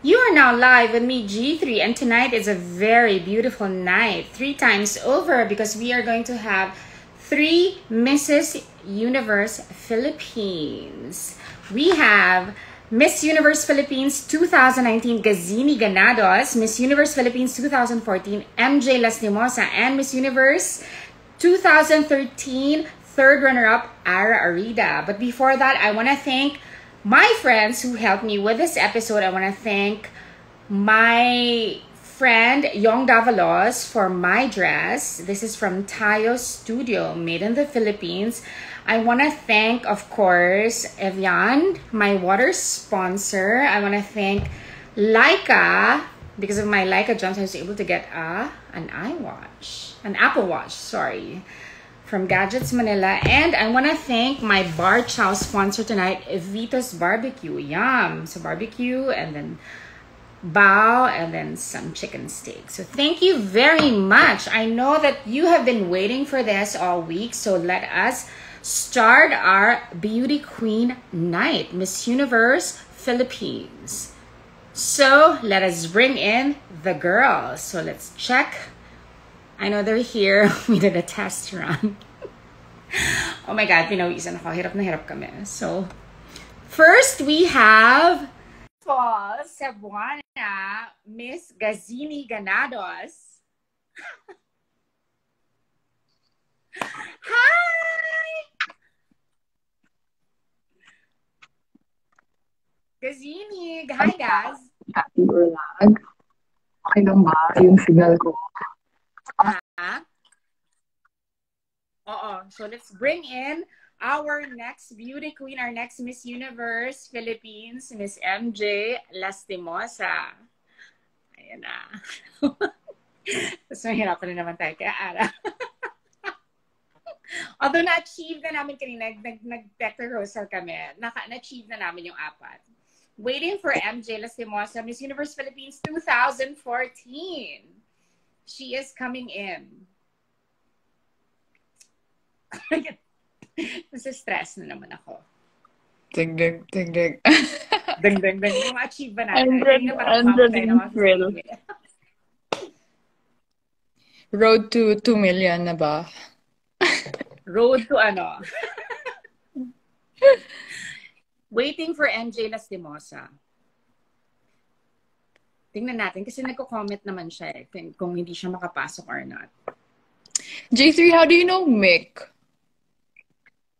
You are now live with me, G3, and tonight is a very beautiful night. 3 times over because we are going to have 3 Mrs. Universe Philippines. We have Miss Universe Philippines 2019 Gazini Ganados, Miss Universe Philippines 2014 MJ Lastimosa, and Miss Universe 2013 third runner-up Ara Arida. But before that, I want to thank my friends who helped me with this episode. I want to thank my friend Yong Davalos for my dress. This is from Tayo Studio, made in the Philippines. I want to thank, of course, Evian, my water sponsor. I want to thank Leica. Because of my Leica jumps, I was able to get an Apple Watch, sorry, from Gadgets Manila. And I want to thank my bar chow sponsor tonight, Vito's Barbecue. Yum! So barbecue, and then bao, and then some chicken steak. So thank you very much. I know that you have been waiting for this all week. So let us start our Beauty Queen Night, Miss Universe Philippines. So let us bring in the girls. So let's check. I know they're here. We did a test run. Oh my God, pinawisan ako. Hirap na hirap kami. So, first we have Cebuana, Miss Gazini Ganados. Hi! Gazini, hi guys. Happy vlog. Okay lang ba yung signal ko? So let's bring in our next beauty queen, our next Miss Universe Philippines, Miss MJ Lastimosa. Ayan na. Tapos mahirapan na naman tayo kaya Ara. Although na-achieve na namin kanina, nag-rehearsal kami, na-achieve na namin yung 4. Waiting for MJ Lastimosa, Miss Universe Philippines 2014. She is coming in. Nasa-stress na naman ako. Ding. Ding. Yung ma-achieve ba natin? Thrill. Road to 2 million na ba? Road to ano? Waiting for MJ Lastimosa. Tingnan natin kasi nagko-comment naman siya kung hindi siya makapasok or not. J3, how do you know Mick?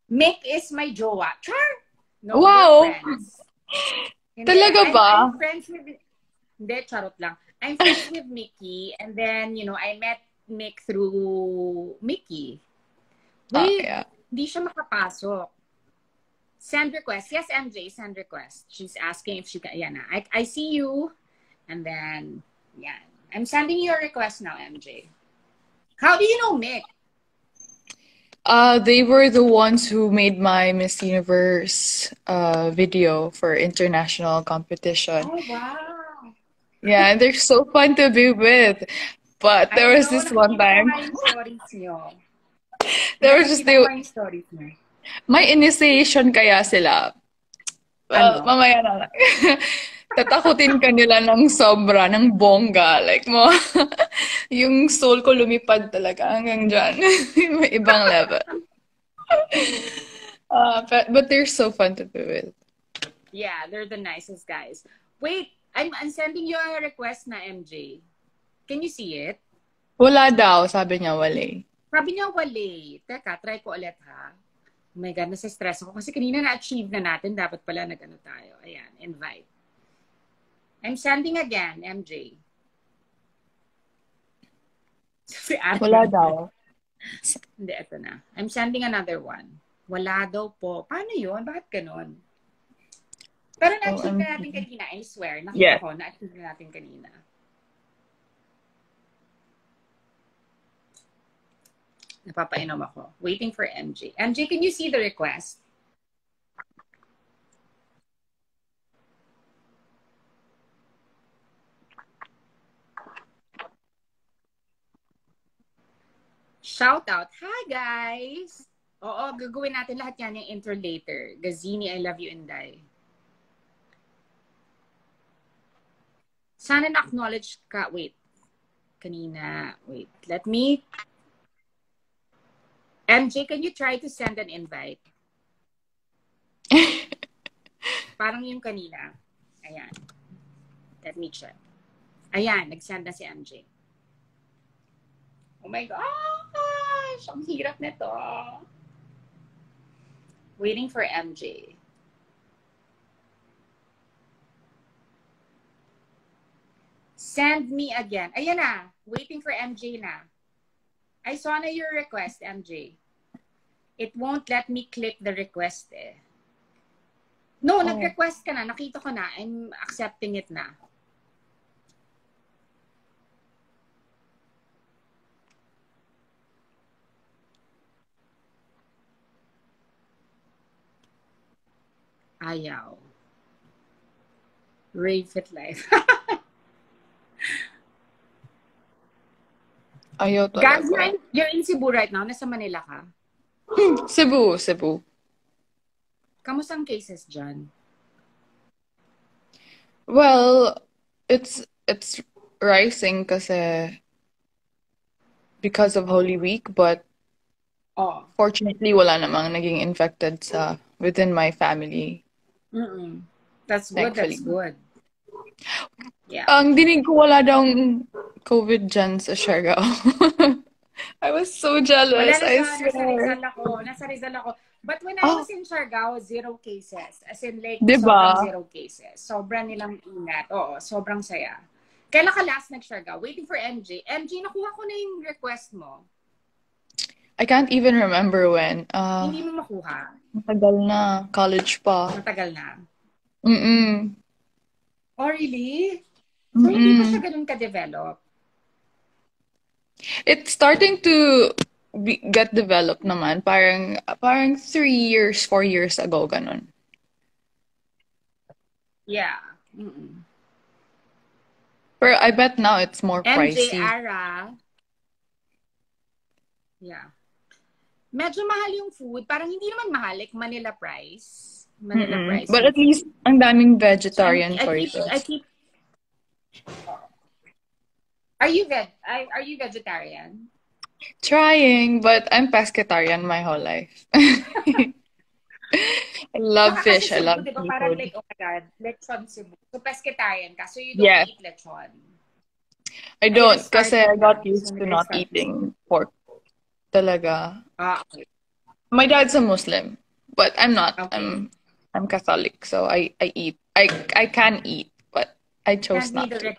Mick is my jowa. Char! No, Wow! Talaga ba? I'm friends with... Hindi, charot lang. I'm friends with Mickey, and then, I met Mick through Mickey. Wait, hindi siya makapasok. Send request. Yes, MJ, send request. She's asking if she can... Yan na. I see you. And then, yan. I'm sending you a request now, MJ. How do you know Mick? They were the ones who made my Miss Universe video for international competition. Oh, wow. Yeah, and they're so fun to be with. But there was this one time. There was just my initiation kaya sila. Well, mamaya na lang. Tatakutin ka nila ng sobra, ng bongga. Like mo, yung soul ko lumipad talaga hanggang dyan. May ibang level. But they're so fun to be with. Yeah, they're the nicest guys. Wait, I'm sending you a request na, MJ. Can you see it? Wala daw, sabi niya wala. Sabi niya wala. Teka, try ko ulit ha. Oh my God, nasa-stress ako. Kasi kanina na-achieve na natin. Dapat pala nag-ano tayo. Ayan, invite. I'm sending again, MJ. Wala daw. Hindi, ito na. I'm sending another one. Wala daw po. Paano yun? Bakit ganun? Pero na-achieve na natin kanina, I swear. Nakita ko, na-achieve na natin kanina. Napapainom ako. Waiting for MJ. MJ, can you see the request? Shout out. Hi, guys! Oo, gagawin natin lahat yan yung intro later. Gazini, I love you, Inday. Sana na-acknowledge ka. Wait. Kanina. Wait. Let me... MJ, can you try to send an invite? Parang yung kanina. Ayan. Let me check. Ayan, nag-send na si MJ. Oh my gosh! Ang hirap nito. Waiting for MJ. Send me again. Ayan na. Waiting for MJ na. I saw na your request, MJ. It won't let me click the request eh. No, nag-request ka na. Nakita ko na. I'm accepting it na. Ayaw. Rave Fit Life. Ayaw talaga. Gazini, you're in Cebu right now. Nasa Manila ka? Cebu. Kamusta ang cases dyan? Well, it's rising kasi because of Holy Week, but fortunately wala namang naging infected within my family. That's good. Thankfully. That's good. Yeah. Ang dinig ko wala daw COVID dyan sa Siargao. I was so jealous. I swear. Nasa Rizal ako. But when I was in Siargao, 0 cases. As in like, diba? Sobrang 0 cases. Sobrang nilang ingat. Oo, sobrang saya. Kailan ka last nag-Siargao? Waiting for MJ. MJ, nakuha ko na yung request mo. I can't even remember when. Hindi mo makuha? Matagal na. College pa. Matagal na? Oh, really? So, hindi pa siya ganun ka-develop? It's starting to get developed naman. Parang 3 years, 4 years ago, ganun. Yeah. But I bet now it's more pricey. MJ Ara. Yeah. Medyo mahal yung food. Parang hindi naman mahal. Like Manila price. Price. But at least, ang daming vegetarian choices. Are you vegetarian? Trying, but I'm pescatarian my whole life. I love fish. I love seafood. Parang like, oh my God, lechon Cebu. So pescatarian ka. So you don't eat lechon. I don't, kasi I got used to not eating pork. Talaga. Okay. My dad's a Muslim, but I'm not. Okay. I'm Catholic, so I eat. I can eat, but I chose not to.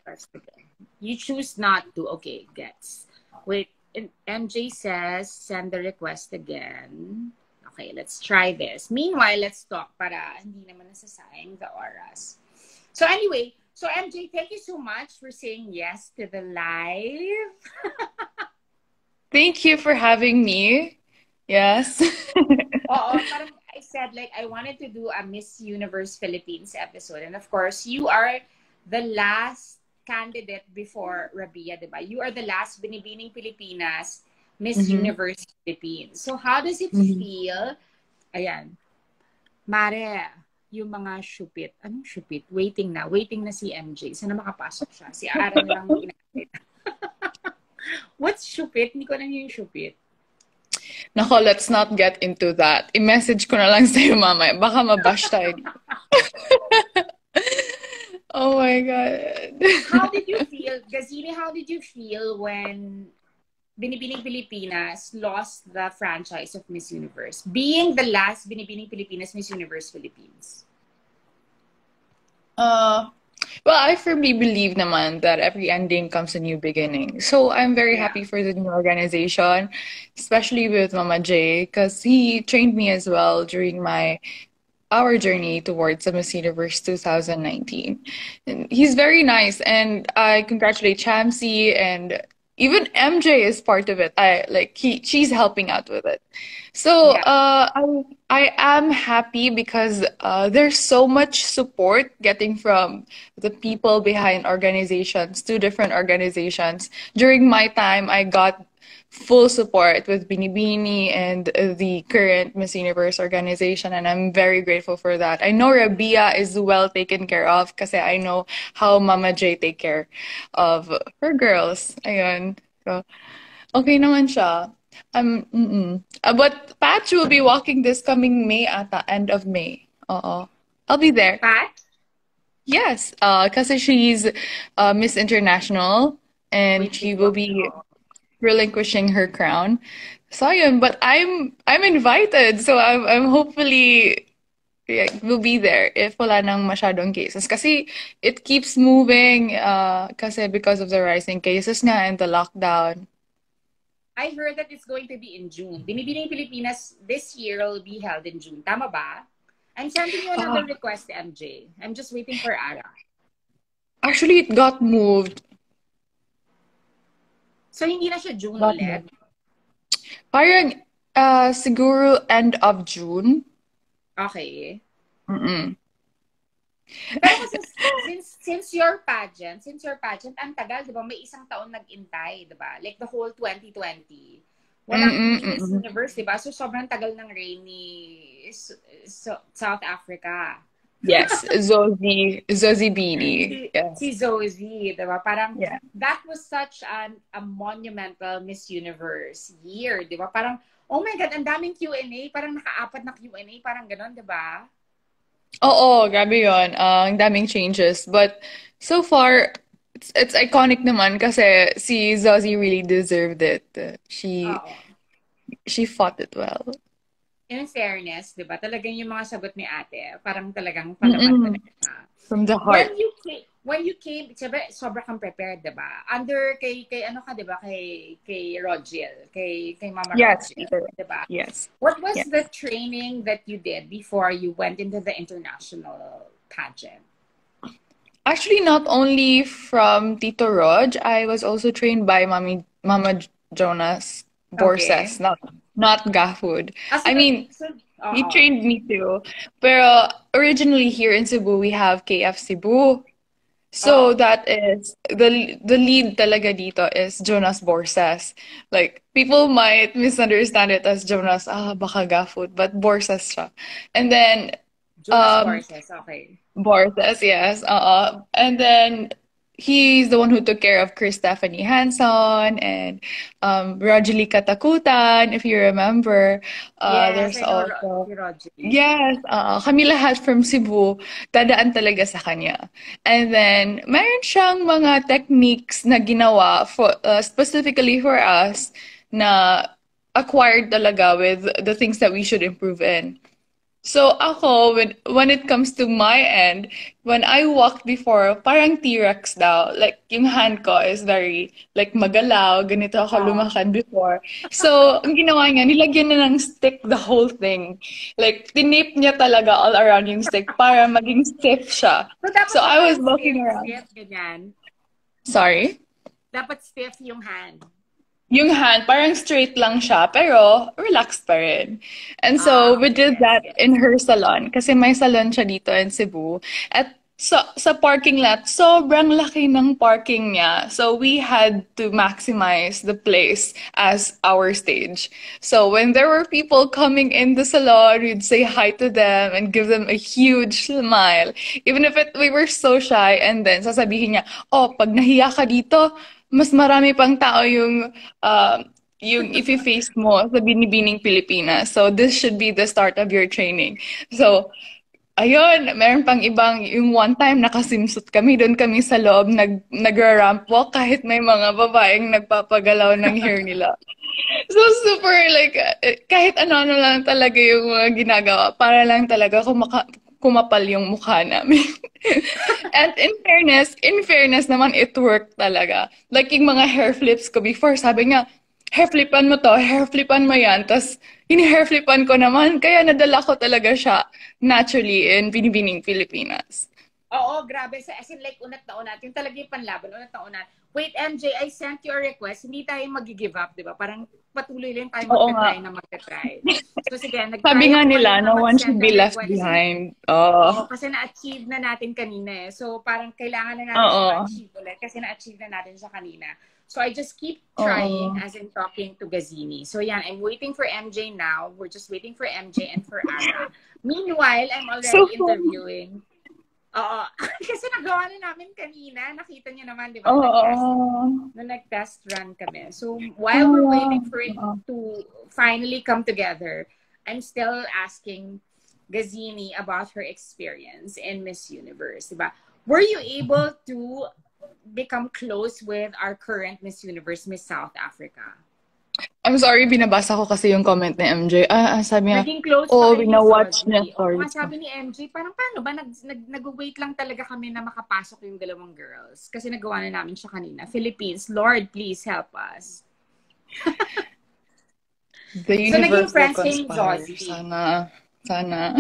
You choose not to. Okay, gets. Wait, MJ says, send the request again. Okay, let's try this. Meanwhile, let's talk para hindi naman nasasayang the oras. So anyway, MJ, thank you so much for saying yes to the live. Thank you for having me. Yes. Parang I said, like, I wanted to do a Miss Universe Philippines episode. And of course, you are the last candidate before Rabiya, diba? You are the last Binibining Pilipinas Miss Universe Philippines. So how does it feel? Ayan. Mare, yung mga shupit. Anong shupit? Waiting na si MJ. Sana makapasok siya. Si Ara na lang inakit. What's shupit? Hindi ko alam yung shupit. Nako, let's not get into that. I-message ko na lang sa'yo mamaya. Baka mabash tayo. Oh my God. How did you feel, Gazini, how did you feel when Binibining Pilipinas lost the franchise of Miss Universe, being the last Binibining Pilipinas Miss Universe Philippines? Well, I firmly believe naman that every ending comes a new beginning. So I'm very happy for the new organization, especially with Mama J, because he trained me as well during our journey towards the Miss Universe 2019. And he's very nice, and I congratulate Chamsi, and even MJ is part of it. She's helping out with it. So I am happy because there's so much support getting from the people behind organizations, 2 different organizations. During my time, I got full support with Binibini and the current Miss Universe organization, and I'm very grateful for that. I know Rabiya is well taken care of kasi I know how Mama J take care of her girls. Ayun. So, okay naman siya. But Patch will be walking this coming May ata, end of May. I'll be there. Pat? Yes, kasi she's Miss International and she will be relinquishing her crown. So yun, but I'm invited, so I'm hopefully will be there if wala nang masyadong cases. Kasi it keeps moving kasi because of the rising cases nga and the lockdown. I heard that it's going to be in June. Binibining Pilipinas this year will be held in June. Tama ba? I'm sending you another request, MJ. I'm just waiting for Ara. Actually, it got moved. So, hindi na siya June ulit? Parang siguro end of June. Okay. Pero since your pageant, ang tagal, di ba? May isang taon nag-intay, di ba? Like the whole 2020. Walang Miss Universe, di ba? So, sobrang tagal ng reign ni South Africa. Yes, Zozibini. Yes. Si Zozie, di ba? Parang, that was such a monumental Miss Universe year, di ba? Parang, oh my God, ang daming Q&A. Parang naka-apat na Q&A. Parang ganon, di ba? Oo, grabe yun. Ang daming changes. But so far, it's iconic naman kasi si Zozie really deserved it. She fought it well. In fairness, di ba? Talagang yung mga sagot ni ate, parang talagang palaman talaga. From the heart. When you came, sabi, sobrang kang prepared, di ba? Under kay ano ka, di ba? Kay Rogel, kay Mama Rogel, di ba? Yes. What was the training that you did before you went into the international pageant? Actually, not only from Tito Rog, I was also trained by Mama Jonas Borses, not Gafood. I mean, he trained me too. Pero originally here in Cebu, we have KF Cebu. So that is the lead talaga dito is Jonas Borses. Like people might misunderstand it as Jonas baka Gafood, but Borses siya. And then Jonas Borses, okay. Borses, yes. And then he's the one who took care of Chris Stephanie Hanson and Rajali Katakutan, if you remember. Yes, there's also yes, kami lahat from Cebu, dadaan talaga sa kanya. And then meron siyang mga techniques na ginawa for specifically for us na acquired talaga with the things that we should improve in. So ako, when it comes to my end, when I walked before, parang T-Rex daw. Like, yung hand ko is very, like, magalaw. Ganito ako lumakad before. So, ang ginawa niya, nilagyan na ng stick the whole thing. Like, tinape niya talaga all around yung stick para maging stiff siya. So I was walking around. Ganyan. Sorry? Dapat stiff yung hand. Yung hand, parang straight lang siya, pero relaxed pa rin. And so, we did that in her salon. Kasi may salon siya dito in Cebu. At sa parking lot, sobrang laki ng parking niya. So, we had to maximize the place as our stage. So, when there were people coming in the salon, we'd say hi to them and give them a huge smile. Even if we were so shy, and then sasabihin niya, pag nahiya ka dito, mas marami pang tao yung if-face mo sa Binibining Pilipinas. So, this should be the start of your training. So, ayun, meron pang ibang, yung one time nakasimsut kami, doon kami sa loob, nagra-ramp walk kahit may mga babaeng nagpapagalaw ng hair nila. So, super, like, kahit ano-ano lang talaga yung mga ginagawa, para lang talaga kumapal yung mukha namin. And in fairness naman, it worked talaga. Like yung mga hair flips ko before, sabi niya, hair flipan mo to, hair flipan mo yan. Tapos, hair flipan ko naman, kaya nadala ko talaga siya naturally in Binibining Pilipinas. Oo, grabe. As in, like, unat na unat. Yung talaga yung panlaban, unat na unat. Wait, MJ, I sent you a request. Hindi tayo mag-give up, di ba? Parang patuloy lang tayo Oo nga. magte-try na magte-try. So sige, Sabi nag-try nga ako nila, ngayon na no one should mag-send be ng left request. behind. Oo, kasi na-achieve na natin kanina eh. So parang kailangan na natin siya Oo. ma-achieve ulit kasi na-achieve na natin siya kanina. So I just keep Oo. trying as in talking to Gazini. So yan, I'm waiting for MJ now. We're just waiting for MJ and for Ara. Meanwhile, I'm So already interviewing. Oo. Kasi nagawa na namin kanina. Nakita niyo naman, di ba? Oo. Nag-test run kami. So while we're waiting for it Oo. to finally come together, I'm still asking Gazini about her experience in Miss Universe. Diba? Were you able to become close with our current Miss Universe, Miss South Africa? I'm sorry, binabasa ko kasi yung comment ni MJ. Sabi niya, Naging close pa kayo ni binawatch niya. Zozzy. Sorry. Sabi ni MJ, parang paano ba? Nag-wait lang talaga kami na makapasok yung dalawang girls. Kasi nagawa na namin siya kanina. Philippines, Lord, please help us. The universe naging friends will kayong conspire. Zozzy. Sana.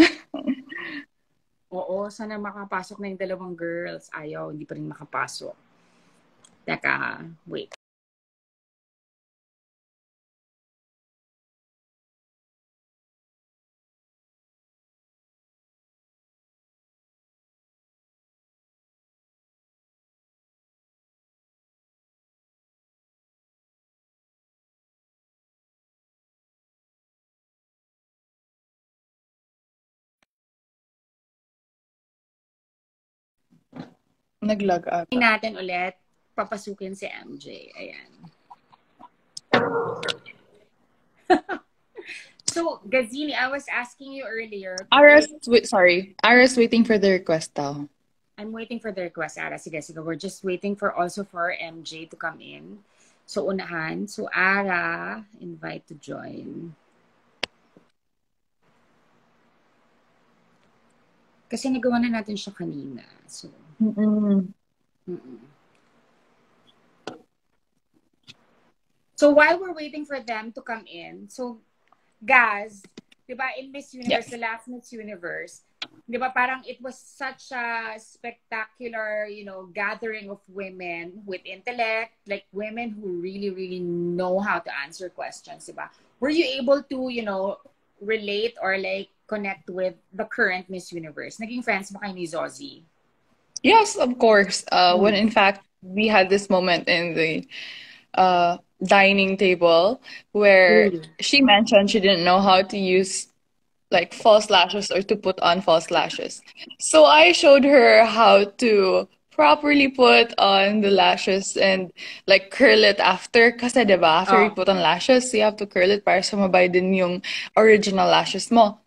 Oo, sana makapasok na yung dalawang girls. Ayaw, hindi pa rin makapasok. Teka, wait. Nag-log out. Natin ulit, papasukin si MJ. Ayan. So, Gazini, I was asking you earlier. Ara's waiting for the request daw. I'm waiting for the request, Ara. Sige. We're just waiting for also for MJ to come in. So, unahan. So, Ara, invite to join. Kasi nagawa na natin siya kanina. So, So, while we're waiting for them to come in, so, Gaz, di ba, in Miss Universe, the last Miss Universe, di ba, parang it was such a spectacular, gathering of women with intellect, like women who really, really know how to answer questions, di ba? Were you able to, relate or like connect with the current Miss Universe? Naging friends ba kayo ni Zozzy? Yes, of course. When in fact, we had this moment in the dining table where she mentioned she didn't know how to use like false lashes or to put on false lashes. So I showed her how to properly put on the lashes and like curl it after. Kasi diba, after you put on lashes, you have to curl it para sumabay din yung original lashes mo.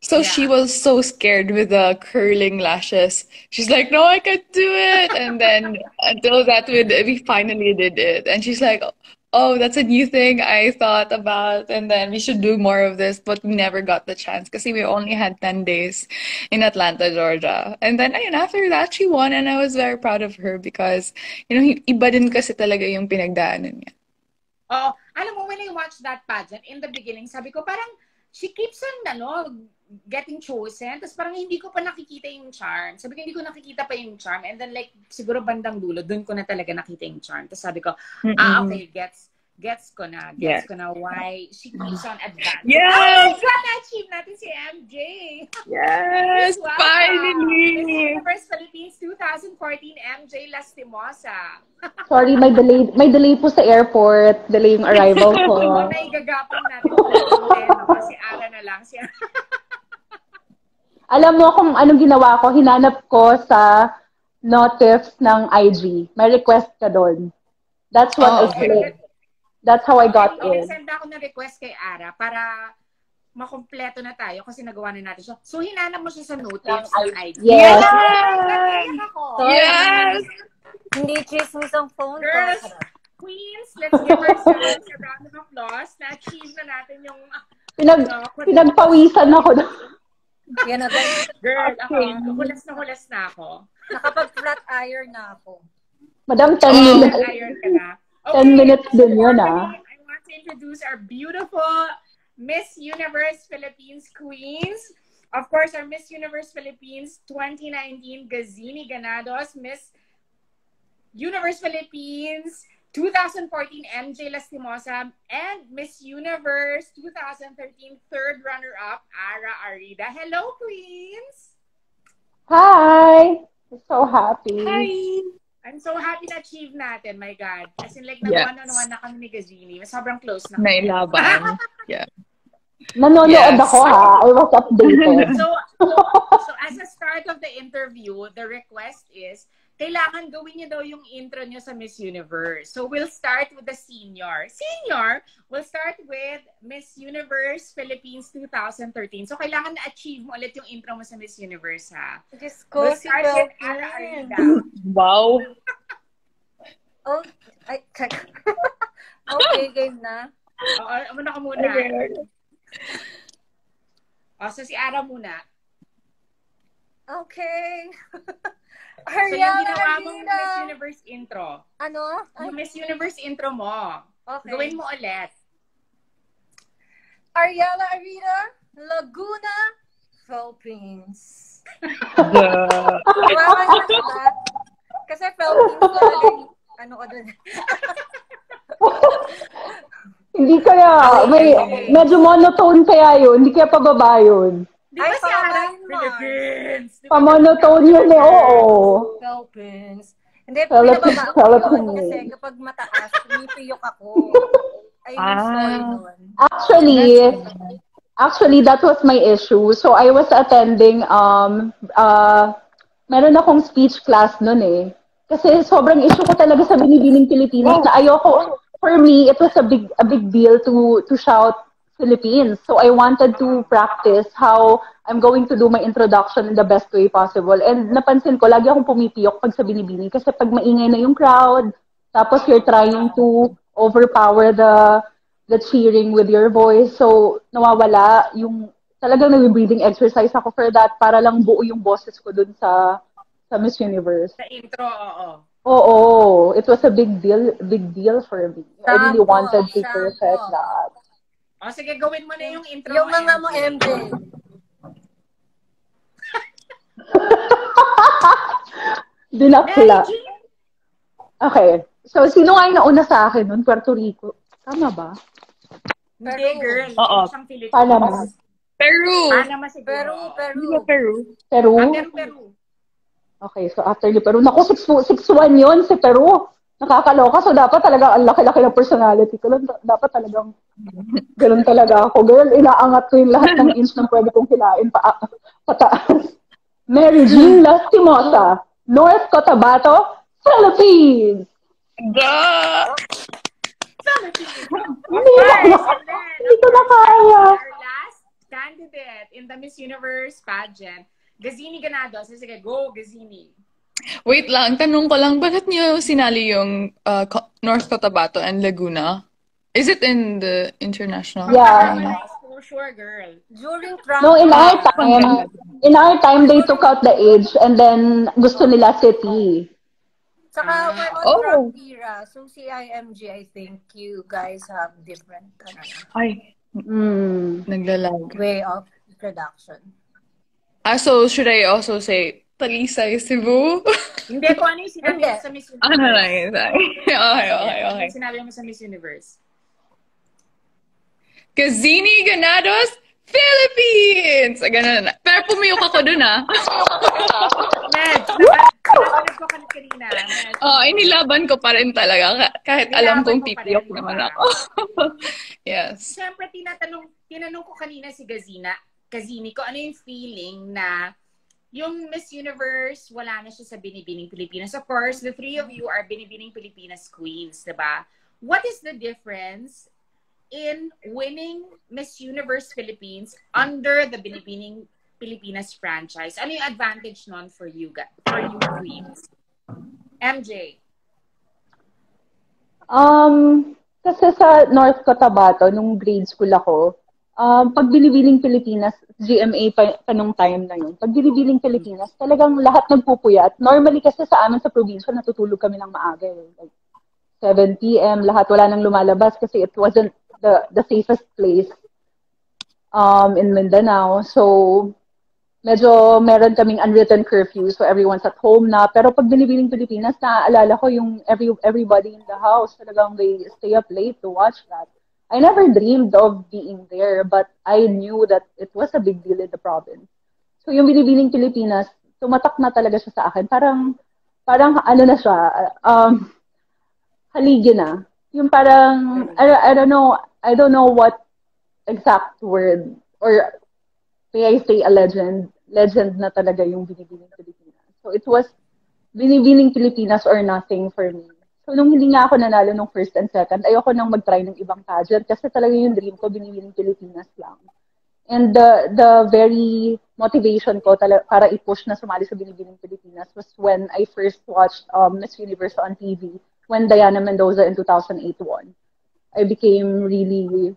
So she was so scared with the curling lashes. She's like, no, I can't do it. And then until we finally did it. And she's like, oh, that's a new thing I thought about. And then we should do more of this. But we never got the chance because we only had 10 days in Atlanta, Georgia. And then after that, she won. And I was very proud of her because, iba din kasi talaga yung pinagdaanan niya. Oh, alam mo, when I watched that pageant, in the beginning, sabi ko, parang, she keeps on, getting chosen. Tapos parang hindi ko pa nakikita yung charm. Sabi ko, hindi ko nakikita pa yung charm. And then like, siguro bandang dulo, dun ko na talaga nakita yung charm. Tapos sabi ko, okay, gets ko na why she keeps on advancing. Yes! Oh my God, na-achieve natin si MJ! Yes, finally! Miss Universe Philippines 2014, MJ Lastimosa. Sorry, may delay po sa airport. Delay yung arrival ko. Naigagapang natin kasi Ara na lang siya. Alam mo kung anong ginawa ko? Hinanap ko sa notifs ng IG. May request ka doon. That's what I clicked. That's how I got in. Send ako ng request kay Ara para makompleto na tayo kasi nagawa na natin siya. So, hinanap mo siya sa notifs ng IG. Yes! Yes! Hindi chismis ang phone ko. Girls, queens, let's give ourselves a round of applause. Na-achieve na natin yung... Pinagpawisan ako doon. Yan na tayo. Girl, hulas na ako. Nakapag-flat iron na ako. Madam, 10 minutes. Iron ka na. 10 minutes din yun, I want to introduce our beautiful Miss Universe Philippines queens. Of course, our Miss Universe Philippines 2019 Gazini Ganados, Miss Universe Philippines 2014 MJ Lastimosa and Miss Universe 2013 third runner-up Ara Arida. Hello, Queens! Hi! I'm so happy. Hi! I'm so happy na achieve natin, my God. As in like, nag-one-on-one na kami ni Gazini. Sobrang close na kami. Nailaban. Yeah. Nanonood ako ha. I was updated. So as a start of the interview, the request is, kailangan gawin niyo daw yung intro niyo sa Miss Universe. So we'll start with the senior. We'll start with Miss Universe Philippines 2013. So kailangan na-achieve mo ulit yung intro mo sa Miss Universe, ha? We'll start with Ara Arida. Wow! Oh, okay, game na. Muna ka muna. So si Ara muna. Okay. So yung ginawa mong Miss Universe intro. Ano? Yung Miss Universe intro mo. Okay. Gawin mo ulit. Ariela Arida, Laguna, Philippines. Kasi Philippines ko talaga ano ka dun. Hindi kaya, medyo monotone kaya yun. Hindi kaya pababa yun. Di ba si Ara? Philippines. Pa-monotone yun eh, oo. Philippines. Hindi, pinababa ko yun kasi kapag mataas, pumipiyok ako. Ayun yung story nun. Actually, that was my issue. So, I was attending, meron akong speech class nun eh. Kasi sobrang issue ko talaga sa Binibining Pilipinas na ayoko. For me, it was a big deal to shout Philippines. So I wanted to practice how I'm going to do my introduction in the best way possible. And napansin ko, lagi akong pumipiyok pag sa Binibining kasi pag maingay na yung crowd, tapos you're trying to overpower the cheering with your voice. So nawawala yung talagang nag-breathing exercise ako for that para lang buo yung boses ko dun sa Miss Universe. Sa intro, oo. Oo, it was a big deal for me. I really wanted to perfect that. O, sige, gawin mo na yung intro yung mga mo, MJ. Dinakla. Okay. So, sino nga yung nauna sa akin nun? Puerto Rico. Tama ba? Hindi, girl. Oo. Panama. Peru. Panama siguro. Peru. Peru. Okay, so after ni Peru. Naku, 6'1" yun si Peru. Nakakaloka. So, dapat talaga ang laki-laki ng personality ko. Dapat talagang ganun talaga ako. Girl, inaangat ko yung lahat ng inch na pwede kong hilain pataas. Mary Jean Lastimosa, North Cotabato, Philippines! Hindi ko na kaya. Our last candidate in the Miss Universe pageant, Gazini Ganados. Sige, go, Gazini. Wait lang, tanong ko lang, bakit niyo sinali yung North Cotabato and Laguna? Is it in the international? Yeah. For sure, girl. During Trump. No, in our time, they took out the age and then gusto nila city. Saka we're on Trump era. So CIMG, I think you guys have different naglalag. way of production. So should I also say Talisay, Cebu? Hindi ko ano yung sinabi mo sa Miss Universe. Ano lang yun? Okay. Sinabi mo sa Miss Universe. Gazini Ganados, Philippines! Ganun na. Pero pumiyok ako dun, Ned, nakapanood ko kanina. Inilaban ko pa rin talaga. Kahit alam kong pipiyok naman ako. Yes. Siyempre, tinanong ko kanina si Gazini ko ano yung feeling na yung Miss Universe, wala na siya sa Binibining Pilipinas. Of course, the three of you are Binibining Pilipinas queens, diba? What is the difference in winning Miss Universe Philippines under the Binibining Pilipinas franchise? Ano yung advantage nun for you queens? MJ? Kasi sa North Cotabato, nung grade school ako, pag Binibining Pilipinas, GMA pa nung time na yun, pag Binibining Pilipinas, talagang lahat nagpupuyat. Normally kasi sa amin sa probinsya, natutulog kami ng maaga. Like 7 p.m., lahat wala nang lumalabas kasi it wasn't the safest place in Mindanao. So, medyo meron kaming unwritten curfew, so everyone's at home na. Pero pag Binibining Pilipinas, naaalala ko yung everybody in the house, talagang they stay up late to watch that. I never dreamed of being there, but I knew that it was a big deal in the province. So yung Binibining Pilipinas, tumatak na talaga siya sa akin. Parang ano na siya, haligi na. Yung parang, I don't know what exact word, or may I say a legend na talaga yung Binibining Pilipinas. So it was Binibining Pilipinas or nothing for me. So nung hindi nga ako nanalo nung first and second, ayoko nang mag-try ng ibang pageant kasi talaga yung dream ko, Binibining Pilipinas lang. And the very motivation ko para i-push na sumali sa Binibining Pilipinas was when I first watched Miss Universe on TV when Diana Mendoza in 2008 won. I became really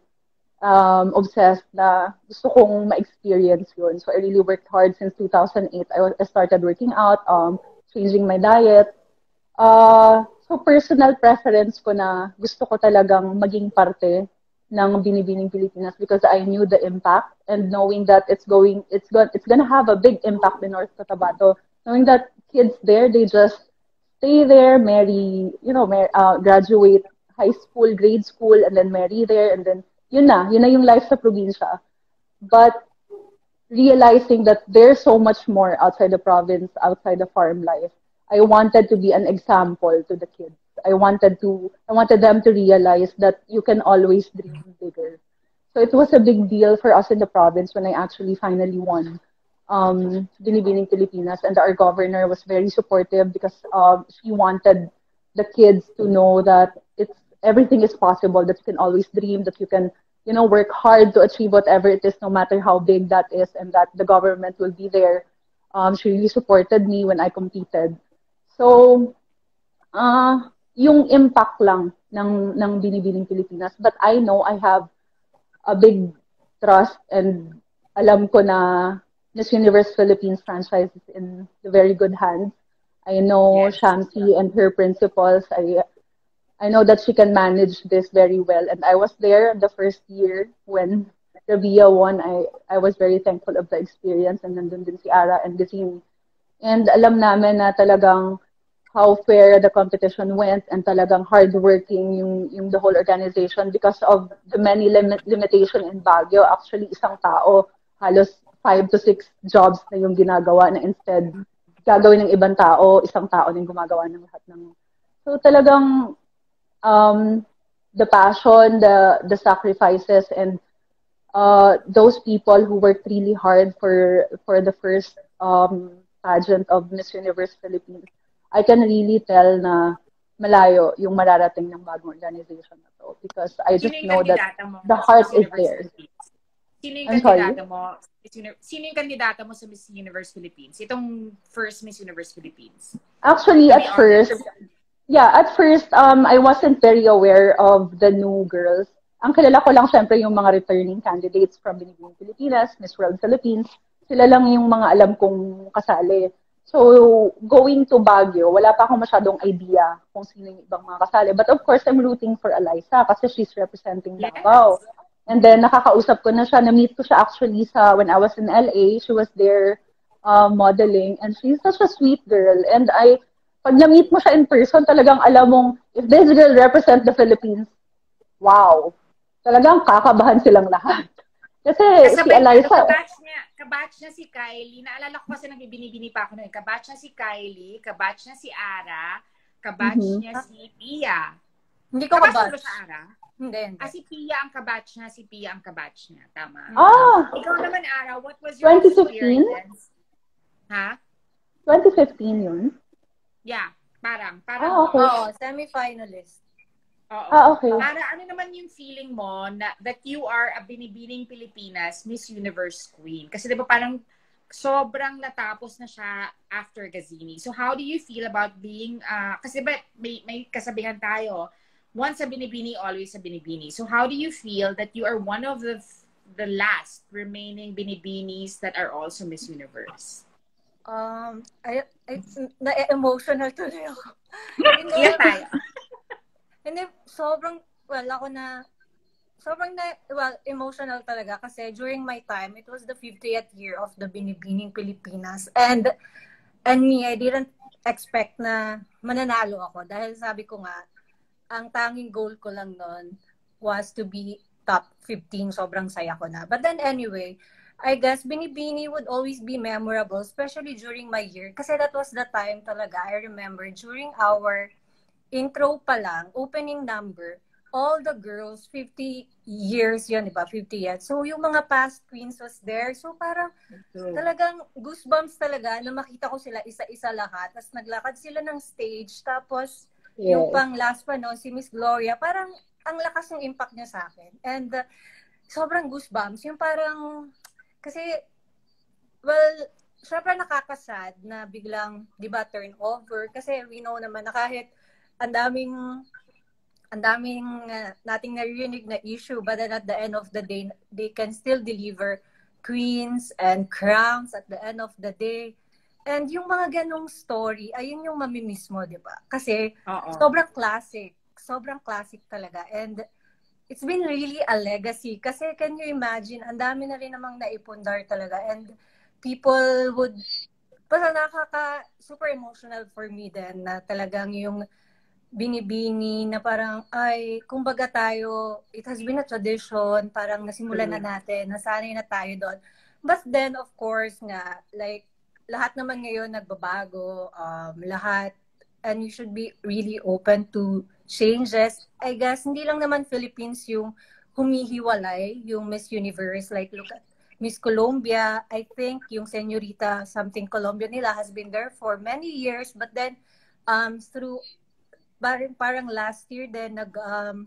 obsessed na gusto kong ma-experience yun. So I really worked hard since 2008. I started working out, changing my diet. So personal preference ko na gusto ko talagang maging parte ng Binibining Pilipinas because I knew the impact, and knowing that it's gonna have a big impact in North Cotabato. Knowing that kids there, they just stay there, marry, graduate high school, grade school, and then marry there, and then yun na yung life sa probinsya. But realizing that there's so much more outside the province, outside the farm life, I wanted to be an example to the kids. I wanted them to realize that you can always dream bigger. So it was a big deal for us in the province when I actually finally won Binibining Pilipinas, and our governor was very supportive because she wanted the kids to know that everything is possible, that you can always dream, that you can, work hard to achieve whatever it is, no matter how big that is, and that the government will be there. She really supported me when I competed. So, yung impact lang ng Binibining Pilipinas, but I know I have a big trust, and alam ko na Miss Universe Philippines franchise is in the very good hands. I know Shamsi and her principals. I know that she can manage this very well. And I was there the first year when Rabiya won. I was very thankful of the experience. And nandun din si Ara and Gazini. And alam namin na talagang how fair the competition went, and talagang hardworking yung the whole organization because of the many limitation in Baguio. Actually, isang tao, halos 5 to 6 jobs na yung ginagawa na instead gagawin ng ibang tao, isang tao din gumagawa ng lahat ng. So talagang the passion, the sacrifices, and those people who worked really hard for the first pageant of Miss Universe Philippines, I can really tell na malayo yung mararating ng bagong organization na to because I just know that the heart is there. Sino yung kandidata mo? Sino yung kandidata mo sa Miss Universe Philippines? Itong first Miss Universe Philippines. Actually, at first, I wasn't very aware of the new girls. Ang kilala ko lang syempre yung mga returning candidates from Binibining Pilipinas, Miss World Philippines. Sila lang yung mga alam kong kasali. So, going to Baguio, wala pa akong masyadong idea kung sino yung ibang mga kasali. But of course, I'm rooting for Eliza kasi she's representing Davao. And then, nakakausap ko na siya. Na-meet ko siya actually when I was in LA. She was there modeling. And she's such a sweet girl. And pag na-meet mo siya in person, talagang alam mong, if this girl represent the Philippines, wow. Talagang kakabahan silang lahat. Kasi si Eliza... Kabatch niya si Kylie. Naalala ko kasi nagbibini-bini pa ako noon. Kabatch niya si Kylie, kabatch niya si Ara, kabatch niya si Pia. Hindi ko kabatch. Kabatch si Ara? Hindi. Si Pia ang kabatch niya, si Pia ang kabatch niya. Tama. Ikaw naman, Ara, what was your 2015? experience? Ha? 2015 yun? Yeah, parang. Okay. Oo, semi-finalist. Okay. Para ano naman yung feeling mo that you are a Binibining Pilipinas Miss Universe Queen? Kasi diba parang sobrang natapos na siya after Gazini. So how do you feel about being, kasi diba may kasabihan tayo, once a Binibini, always a Binibini. So how do you feel that you are one of the last remaining Binibinis that are also Miss Universe? Na-emotional tuloy ako. Iyan tayo. Hindi, sobrang, ako na, sobrang emotional talaga kasi during my time, it was the 50th year of the Binibining Pilipinas. And me, I didn't expect na mananalo ako dahil sabi ko nga, ang tanging goal ko lang noon was to be top 15. Sobrang saya ko na. But then anyway, I guess Binibini would always be memorable, especially during my year. Kasi that was the time talaga, I remember, during our intro pa lang, opening number, all the girls, 50 years yun, diba? 50 years. So yung mga past queens was there. So parang talagang goosebumps talaga na makita ko sila isa-isa lahat. Tapos naglakad sila ng stage. Tapos yung pang last pa no, si Miss Gloria, parang ang lakas ng impact niya sa akin. And sobrang goosebumps. Yung parang, kasi, well, syempre nakakasad na biglang, di ba, turnover. Kasi we know naman na kahit ang daming nating naririnig na issue, but then at the end of the day, they can still deliver queens and crowns at the end of the day. And yung mga ganong story, ayun yung mamimiss mo, di ba? Kasi sobrang classic talaga. And it's been really a legacy. Kasi can you imagine, ang dami na rin namang naipundar talaga. And people would, parang super emotional for me din na talagang yung Binibini na parang, ay, kumbaga tayo, it has been a tradition, parang nasimulan na natin, nasanay na tayo doon. But then, of course nga, like, lahat naman ngayon nagbabago, lahat, and you should be really open to changes. I guess, hindi lang naman Philippines yung humihiwalay, yung Miss Universe. Like, look at Miss Colombia. I think yung Señorita something Colombia nila has been there for many years. But then, through, parang last year din,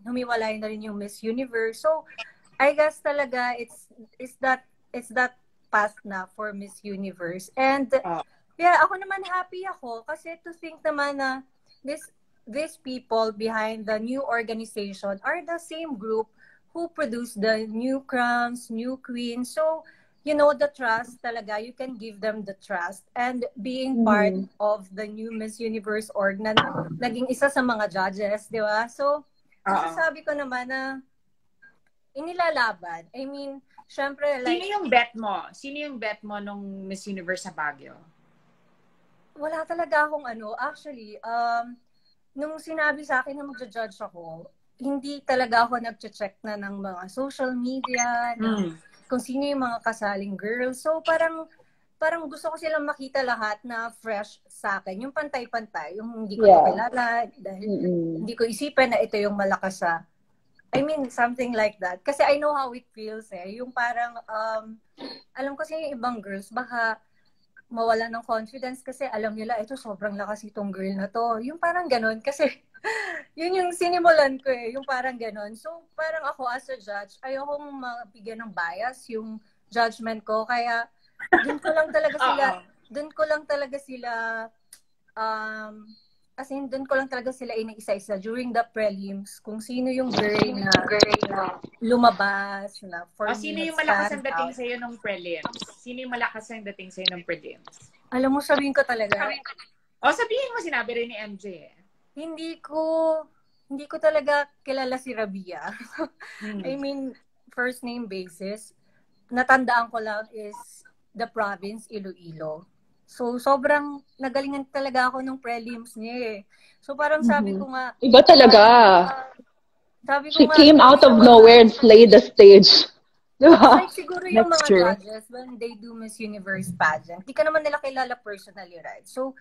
humiwalay na rin yung Miss Universe. So, I guess talaga, it's that path na for Miss Universe. And yeah, ako naman happy ako kasi to think naman na these people behind the new organization are the same group who produce the new crowns, new queens. So, you know, the trust talaga, you can give them the trust. And being part of the new Miss Universe org na naging isa sa mga judges, di ba? So, sabi ko naman na inilalaban. I mean, syempre, like... Sino yung bet mo? Sino yung bet mo nung Miss Universe sa Baguio? Wala talaga akong ano. Actually, nung sinabi sa akin na magja-judge ako, hindi talaga ako nag-check na ng mga social media, kung sino yung mga kasaling girls. So, parang gusto ko silang makita lahat na fresh sa akin. Yung pantay-pantay, yung hindi ko kilala, dahil hindi ko isipin na ito yung malakas sa... I mean, something like that. Kasi I know how it feels eh. Yung parang, alam ko yung ibang girls, baka mawala ng confidence kasi alam nila, ito sobrang lakas itong girl na to. Yung parang ganon. Kasi, yun yung sinimulan ko eh. Yung parang ganon. So, parang ako as a judge, ayokong mabigyan ng bias yung judgment ko. Kaya, dun ko lang talaga sila, as in, doon ko lang talaga sila ina-isa-isa during the prelims kung sino yung girl na lumabas na for sino yung malakas ang dating sa'yo nung prelims? Sino yung malakas ang dating sa'yo nung prelims? Alam mo, sabihin ko talaga. Sabihin mo, sinabi rin ni MJ eh. Hindi ko talaga kilala si Rabiya. I mean, first name basis. Natandaan ko lang is the province, Iloilo. So, sobrang nagalingan talaga ako nung prelims niya eh. So, parang sabi ko nga... Iba talaga. She came out of nowhere and slayed the stage. Diba? Like, siguro yung mga judges, when they do Miss Universe pageant, di ka naman nila kilala personally, right? So,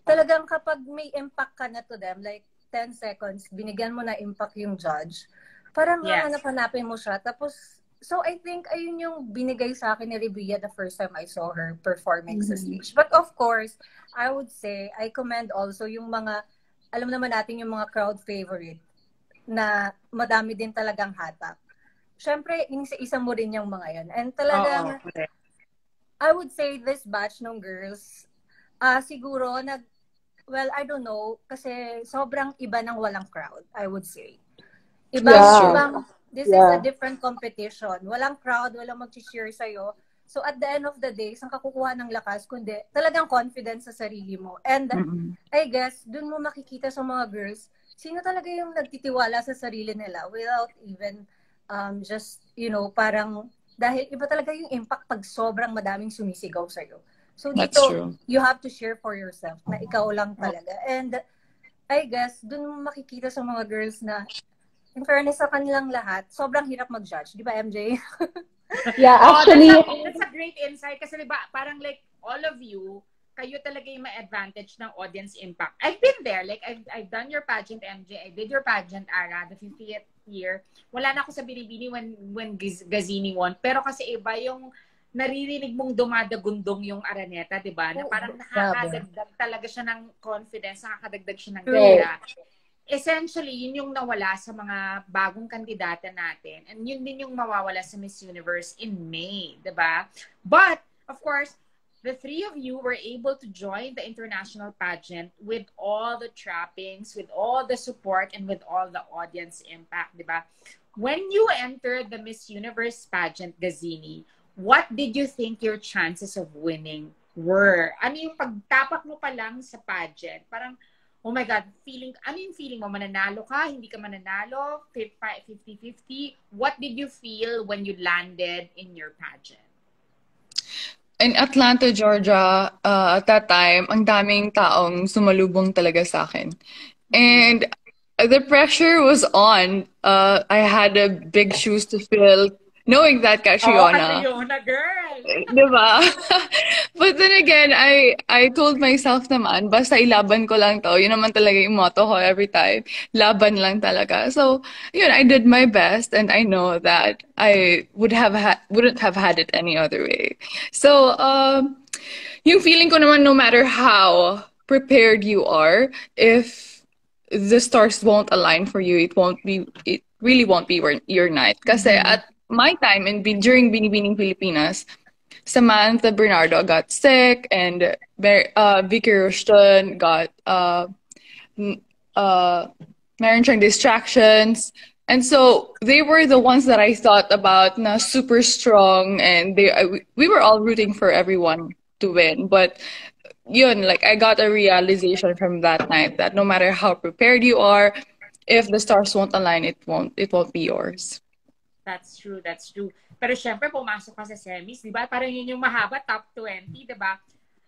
talagang kapag may impact ka na to them, like 10 seconds, binigyan mo na impact yung judge, parang hanap-hanapin mo siya. Tapos, so, I think, ayun yung binigay sa akin ni Rabiya the first time I saw her performing sa stage. But of course, I would say, I commend also yung mga, alam naman natin yung mga crowd favorite na madami din talagang hatak. Siyempre, isa mo rin yung mga yan. And talagang, I would say this batch ng girls, siguro, well, I don't know, kasi sobrang iba ng walang crowd, I would say. This is a different competition. Walang crowd, walang mag-cheer sa'yo. So at the end of the day, saan ka kukuha ng lakas, kundi talagang confidence sa sarili mo. And I guess, dun mo makikita sa mga girls, sino talaga yung nagtitiwala sa sarili nila without even just, parang, dahil iba talaga yung impact pag sobrang madaming sumisigaw sa'yo. So dito, you have to share for yourself na ikaw lang talaga. And I guess, dun mo makikita sa mga girls na, in fairness sa kanilang lahat, sobrang hirap mag-judge. Di ba, MJ? Yeah, actually... that's a great insight. Kasi diba, parang like, all of you, kayo talaga yung may advantage ng audience impact. I've been there. Like, I've done your pageant, MJ. I did your pageant, Ara, the 50th year. Wala na ako sa Binibini when Gazini won. Pero kasi iba yung naririnig mong dumadagundong yung Araneta, di ba? Na parang nakakadagdag talaga siya ng confidence, nakakadagdag siya ng ganda. Essentially, yun yung nawala sa mga bagong kandidata natin. And yun din yung mawawala sa Miss Universe in May, di ba? But, of course, the three of you were able to join the international pageant with all the trappings, with all the support, and with all the audience impact, di ba? When you entered the Miss Universe pageant, Gazini, what did you think your chances of winning were? Ano yung pagtapak mo pa lang sa pageant? Parang, oh my God, ano yung feeling mo? Mananalo ka? Hindi ka mananalo? 50-50? What did you feel when you landed in your pageant? In Atlanta, Georgia, at that time, ang daming taong sumalubong talaga sa akin. And the pressure was on. I had a big shoes to fill, knowing that Catriona. Oh, Catriona, girl! Diba? But then again, I told myself naman, basta ilaban ko lang to. Yun naman talaga yung motto ko every time. Laban lang talaga. So, yun, I did my best, and I know that I wouldn't have had it any other way. So, yung feeling ko naman, no matter how prepared you are, if the stars won't align for you, it really won't be your night. Kasi at my time during Binibining Pilipinas, Samantha Bernardo got sick, and Vicky Rushton got meron siyang distractions, and so they were the ones that I thought about na super strong, and we were all rooting for everyone to win. But yun, like, I got a realization from that night that no matter how prepared you are, if the stars won't align, it won't be yours. That's true. Pero syempre, pumasok ka sa semis, di ba? Parang yun yung mahaba, top 20, di ba?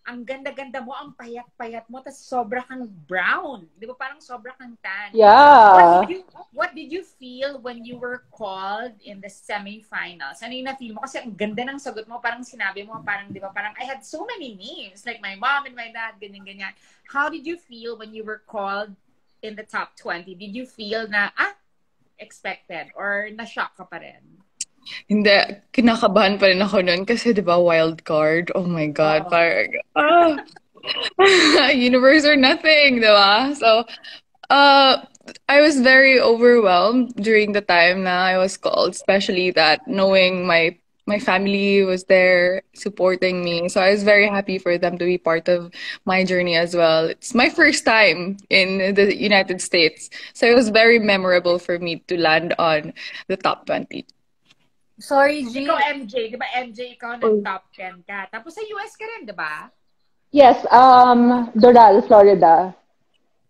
Ang ganda-ganda mo, ang payat-payat mo, tapos sobra kang brown. Di ba? Parang sobra kang tan. Yeah. What did you feel when you were called in the semifinals? Ano yung na-feel mo? Kasi ang ganda ng sagot mo, parang sinabi mo, parang, di ba? Parang, I had so many names, like my mom and my dad, ganyan-ganyan. How did you feel when you were called in the top 20? Did you feel na, expected, or na-shock ka pa rin? Hindi, kinakabahan pa rin ako nun kasi, di ba, wild card? Oh my God, parang, universe or nothing, di ba? So, I was very overwhelmed during the time na I was called, especially that knowing my family was there supporting me. So I was very happy for them to be part of my journey as well. It's my first time in the United States. So it was very memorable for me to land on the top 20. Sorry, G. Ikaw, MJ. Di ba, MJ, ikaw nag-top 10 ka. Tapos sa US ka rin, di ba? Yes, Doral, Florida.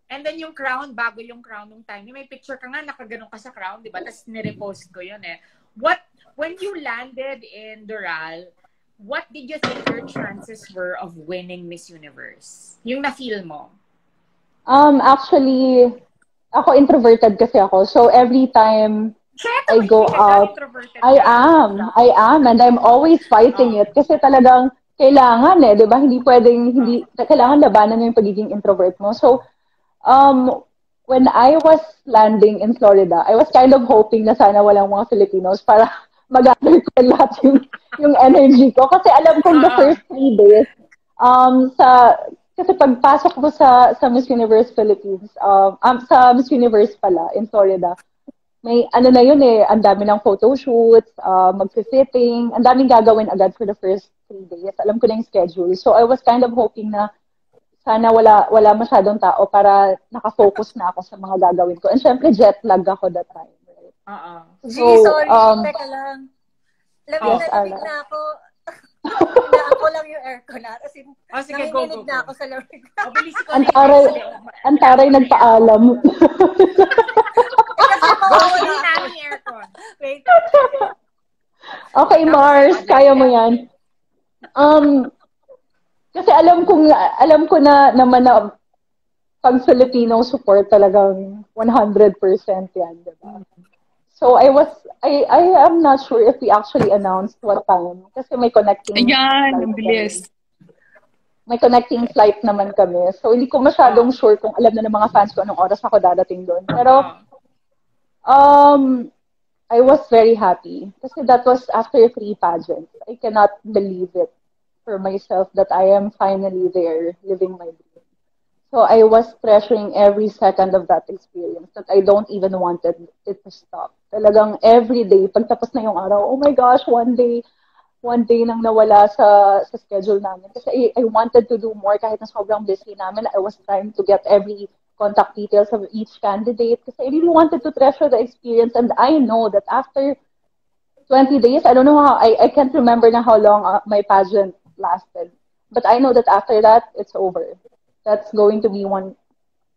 And then yung crown, bago yung crown nung time, may picture ka nga, nakaganon ka sa crown, di ba? Tapos nirepost ko yun eh. When you landed in Doral, what did you think your chances were of winning Miss Universe? Yung na-feel mo? Actually, ako introverted kasi ako. So every time I go out, I am, and I'm always fighting it. Kasi talagang kailangan di ba? Kailangan labanan mo yung pagiging introvert mo. So, when I was landing in Florida, I was kind of hoping na sana walang mga Filipinos para mag-gather ko lahat yung energy ko. Kasi alam kong the first 3 days, kasi pagpasok ko sa Miss Universe Philippines, sa Miss Universe pala, in Florida, may na yun ang dami ng photo shoots, mag-fitting, ang daming gagawin agad for the first 3 days. Alam ko na yung schedule. So I was kind of hoping na sana wala masyadong tao para nakafocus na ako sa mga gagawin ko. And syempre jet lag ako that time. Right? So, sorry, teka lang. Lamig na ako. Ako lang yung aircon na. As in, nanginginig na ako sa lamig. Ang taray nagpaalam. Kasi mawawala namin yung aircon. Wait, Okay, Mars, kaya mo yan. Kasi alam ko na naman na pag Filipino support talagang 100% yan, diba? So I am not sure if we actually announced what time kasi may connecting Ayan, flight ang bilis. may connecting flight naman kami. So hindi ko masyadong sure kung alam na ng mga fans ko anong oras ako dadating doon. Pero I was very happy kasi that was after 3 pageants. I cannot believe it for myself that I am finally there living my dream. So I was treasuring every second of that experience that I don't even wanted it to stop. Talagang every day, pagtapos na yung araw, oh my gosh, one day nang nawala sa schedule namin. Kasi I wanted to do more kahit na sobrang busy namin. I was trying to get every contact details of each candidate kasi I really wanted to treasure the experience. And I know that after 20 days, I don't know how, I can't remember na how long my pageant lasted. But I know that after that, it's over. That's going to be one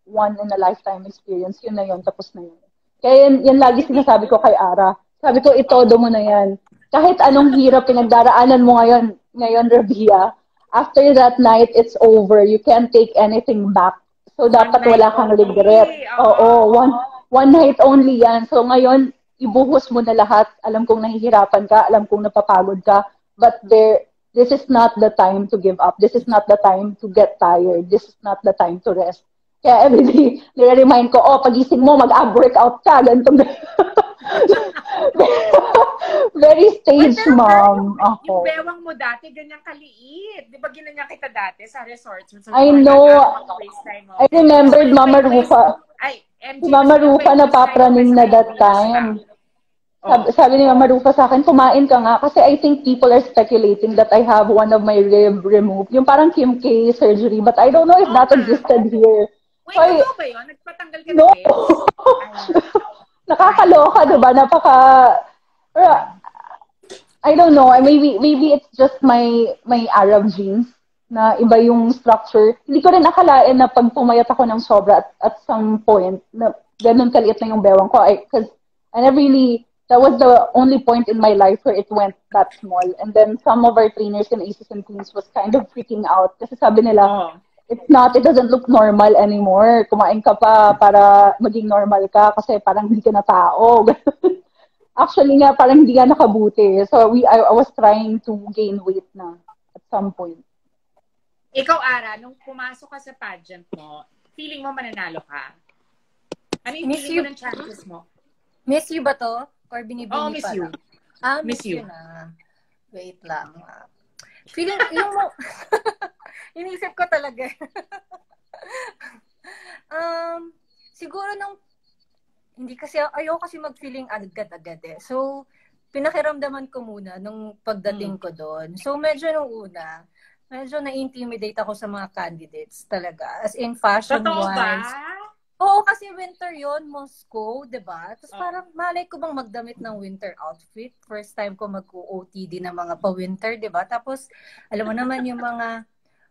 in a lifetime experience. Yun na yun, tapos na yun. Kaya yan lagi sinasabi ko kay Ara. Sabi ko, itodo mo na yan. Kahit anong hirap pinagdaraanan mo ngayon, Rabiya, after that night, it's over. You can't take anything back. So, dapat wala kang regret. Oo, one night only yan. So, ngayon, ibuhos mo na lahat. Alam kong nahihirapan ka. Alam kong napapagod ka. But this is not the time to give up. This is not the time to get tired. This is not the time to rest. Kaya everyday, nire-remind ko, pagising mo, mag-ab-workout ka. Ganito. Very stage mom ako. Yung bewang mo dati, ganyan kaliit. Di ba ginanyan kita dati sa resorts? I know. I remembered Mama Rufa. Si Mama Rufa na papraning na that time. Sabi ni Mama Rufa sa akin, kumain ka nga. Kasi I think people are speculating that I have one of my rib removed. Yung parang Kim K surgery. But I don't know if that existed here. Wait, ano ba yun? Nagpatanggal ka no. na Nakakaloka, diba? I don't know. Maybe it's just my Arab genes na iba yung structure. Hindi ko rin akalain na pag pumayat ako ng sobra at some point na ganun kaliit na yung bewang ko. Because I never really, that was the only point in my life where it went that small. And then some of our trainers in Aces and Queens was kind of freaking out. Kasi sabi nila, it doesn't look normal anymore. Kumain ka pa para maging normal ka kasi parang hindi ka na tao. Actually nga, parang hindi ka nakabuti. So I was trying to gain weight na at some point. Ikaw, Ara, nung pumasok ka sa pageant mo, feeling mo mananalo ka? Ano yung feeling mo ng chances mo? Miss you ba to? Or binibini miss pa you. Lang? Miss you na. Wait lang. Feeling, yung inisip ko talaga. Siguro hindi kasi, ayaw kasi mag-feeling agad-agad eh. So, pinakiramdaman ko muna nung pagdating ko doon. So, medyo na-intimidate ako sa mga candidates talaga. As in, fashion-wise. Totoo ba? Oo, kasi winter yon Moscow, diba? Tapos parang malay ko bang magdamit ng winter outfit. First time ko mag-OOTD ng mga pa-winter, diba? Tapos, alam mo naman yung mga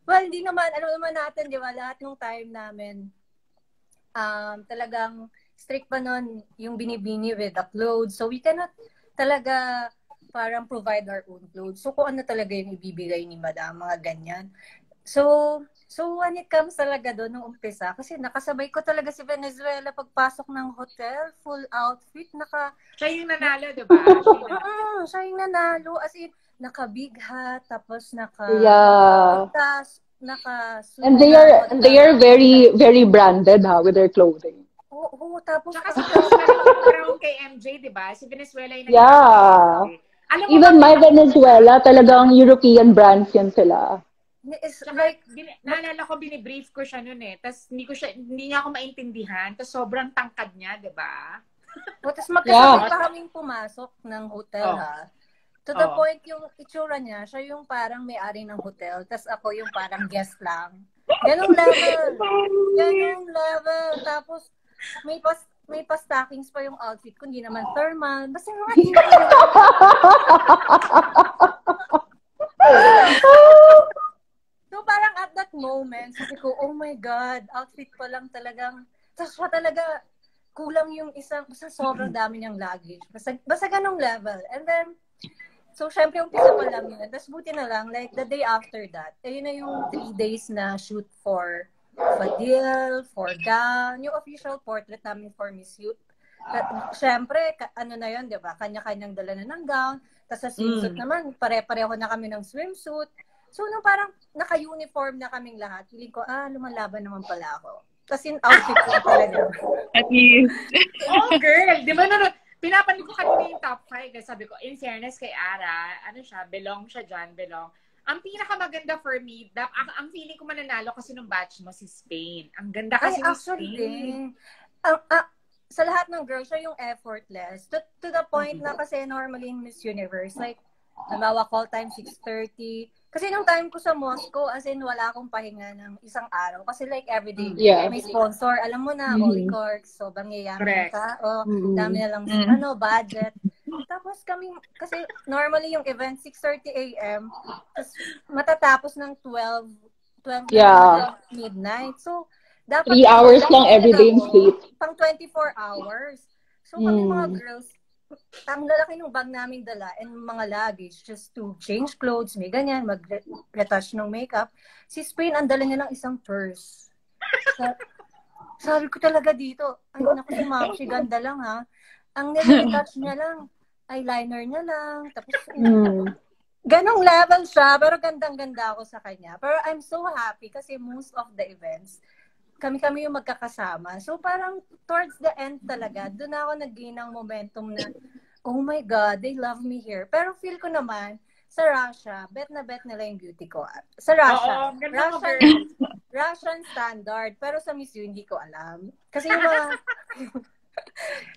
hindi naman, alam naman natin, di ba, lahat ng time namin, talagang strict pa nun yung binibini with the clothes. So, we cannot talaga parang provide our own clothes. So, kung ano talaga yung ibibigay ni Madam, mga ganyan. So when it comes talaga doon nung umpisa, kasi nakasabay ko talaga si Venezuela pagpasok ng hotel, full outfit, Siya yung nanalo, di ba? Siya yung nanalo. As in, naka-big hat, tapos and they are very, very branded with their clothing. Oo, tapos saka si kay MJ, di ba? Si Venezuela yung alam mo, even my Venezuela, talagang European brands yan sila. It's like, naalala ko, binibrief ko siya noon eh. Tapos hindi niya ako maintindihan. Tapos sobrang tangkad niya, di ba? Tapos magkasabay pa kaming pumasok ng hotel ha. To the point, yung itsura niya, siya yung parang may-ari ng hotel. Tapos ako yung parang guest lang. Ganong level. Tapos may pa-stockings pa yung outfit ko. Hindi naman thermal. Basta mga So parang at that moment, sabi ko, oh my God, outfit pa lang talagang, tapos pa talaga, kulang yung isang, basta sobrang dami niyang luggage. Basta ganong level. And then, So, syempre, umpisa pa lang yun. Tapos, buti na lang, like, the day after that, ayun na yung 3 days na shoot for Fadil, for gown, yung official portrait namin for Miss Youth. Syempre, ano na yun, di ba? Kanya-kanyang dala na ng gown. Tapos sa swimsuit naman, pare-pareho na kami ng swimsuit. So, nung parang naka-uniform na kaming lahat, feeling ko, lumalaban naman pala ako. Kasi outfit ko talaga. At least. Oh, girl. Di ba, pinapanood ko kanina yung top 5. Sabi ko, in fairness kay Ara, ano siya, belong siya dyan, belong. Ang pinakamaganda for me, ang feeling ko mananalo kasi nung batch mo si Spain. Ang ganda kasi ni Spain. Sa lahat ng girls, siya yung effortless. To the point na kasi normally in Miss Universe, like, halimbawa call time 6:30. Kasi nung time ko sa Moscow, as in, wala akong pahinga ng isang araw. Kasi like, everyday, may sponsor. Alam mo na, Holy Corks, sobrang yayaman ka. Dami na lang, budget. Tapos kami, kasi normally yung event, 6:30 a.m. Tapos matatapos ng 12 midnight. So, dapat 3 hours lang everyday in sleep. Pang 24 hours. So, kami mga girls, ang lalaki ng bag namin dala and mga luggage just to change clothes, may ganyan, mag-retouch ng makeup. Si Spain, ang dala niya lang isang purse. Sabi ko talaga dito, ay naku si Ma'am, si ganda lang ha. Ang nire-retouch niya lang, eyeliner niya lang, tapos ganong level siya, pero gandang-ganda ako sa kanya. Pero I'm so happy kasi most of the events, kami yung magkakasama. So parang towards the end talaga, doon ako nag-gain ng momentum na, oh my God, they love me here. Pero feel ko naman, sa Russia, bet na bet nila yung beauty ko. Sa Russia, Russian standard. Pero sa Miss U, hindi ko alam. Kasi yung mga...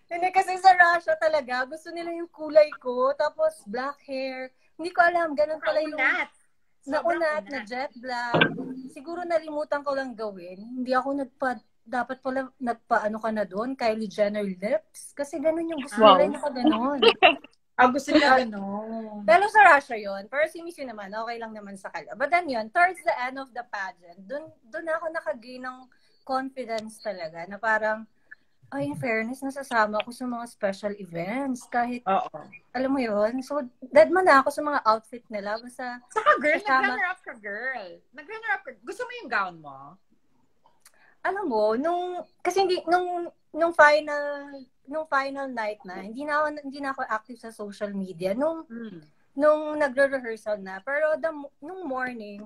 Hindi kasi sa Russia talaga, gusto nila yung kulay ko, tapos black hair. Hindi ko alam, ganun pala yung... Naunat, na jet black. Siguro nalimutan ko lang gawin. Hindi ako dapat pala nagpa-ano ka na doon, Kylie Jenner lips. Kasi ganun yung gusto nila, naka ganun. Gusto nila ganun. Pero sa Russia yun. Pero si Miss Yun naman, okay lang naman sa kanya. But then yun, towards the end of the pageant, doon ako nakagain ng confidence talaga, na parang, ay, in fairness, nasasama ako sa mga special events. Kahit, alam mo yun? So, dead man na ako sa mga outfit nila. Basta, saka girl, nag-runner-up ka, girl. Nag-runner-up ka. Gusto mo yung gown mo? Alam mo, kasi nung final night na, hindi na ako active sa social media. Nung nagre-rehearsal na. Pero nung morning,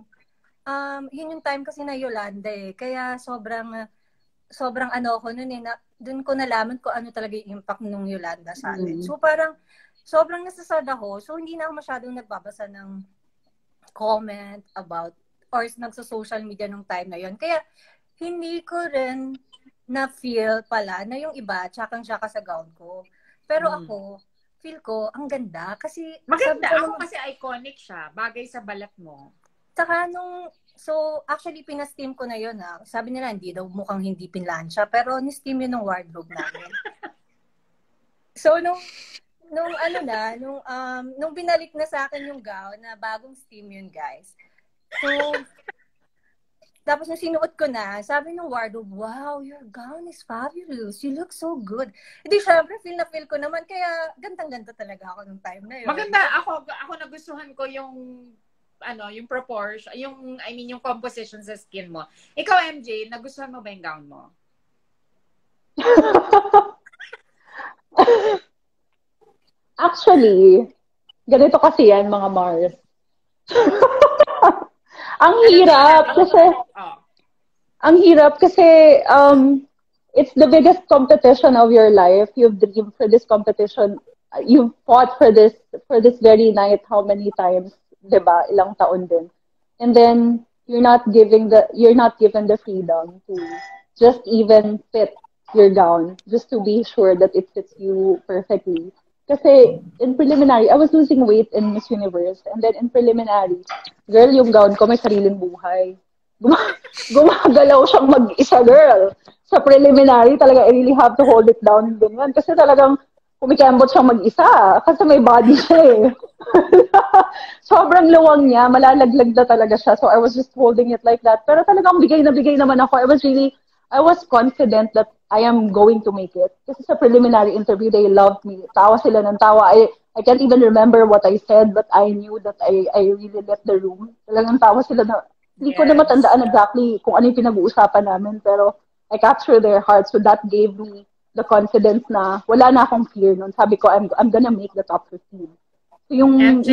yun yung time kasi na Yolanda eh. Kaya sobrang ako nun eh, doon ko nalaman ko ano talaga yung impact nung Yolanda sa atin. So parang, sobrang nasasad ako. So hindi na ako masyadong nagbabasa ng comment about, or nagsa-social media nung time na yon. Kaya, hindi ko rin na-feel pala na yung iba, tsakang-tsaka sa gown ko. Pero ako, feel ko, ang ganda. Kasi, maganda. Ako kasi iconic siya. Bagay sa balat mo. Saka so, actually, pina-steam ko na yun Sabi nila, mukhang hindi pinlansya. Pero, ni-steam yun ng wardrobe namin. So, nung binalik na sa akin yung gown, na bagong steam yun, guys. So, tapos nung sinuot ko na, sabi ng wardrobe, wow, your gown is fabulous. You look so good. Hindi, syempre, feel na feel ko naman. Kaya, gandang-ganda talaga ako nung time na yun. Maganda. Ako nagustuhan ko yung yung proportion, yung composition sa skin mo. Ikaw, MJ, nagustuhan mo ba yung gown mo? Actually, ganito kasi yan, mga Mars. Ang hirap kasi it's the biggest competition of your life. You've dreamed for this competition. You've fought for this very night how many times? 'Di ba? Ilang taon din. And then you're not given the freedom to just even fit your gown just to be sure that it fits you perfectly. Kasi in preliminary, I was losing weight in Miss Universe, and then in preliminary, girl, yung gown ko may sariling buhay. Gumagalaw siyang mag-isa, girl. Sa preliminary, talaga I really have to hold it down din yan. Kasi talagang kumikembot siyang mag-isa kasi may body siya eh. Sobrang luwang niya, malalaglag na talaga siya. So I was just holding it like that. Pero talagang bigay na bigay naman ako. I was confident that I am going to make it. Kasi sa preliminary interview, they loved me. Tawa sila ng tawa. I can't even remember what I said, but I knew that I really left the room. Talagang tawa sila na, hindi ko na matandaan exactly kung ano yung pinag-uusapan namin, pero I captured their hearts. So that gave me the confidence na wala na akong fear nun. Sabi ko, I'm gonna make the top 15. So yung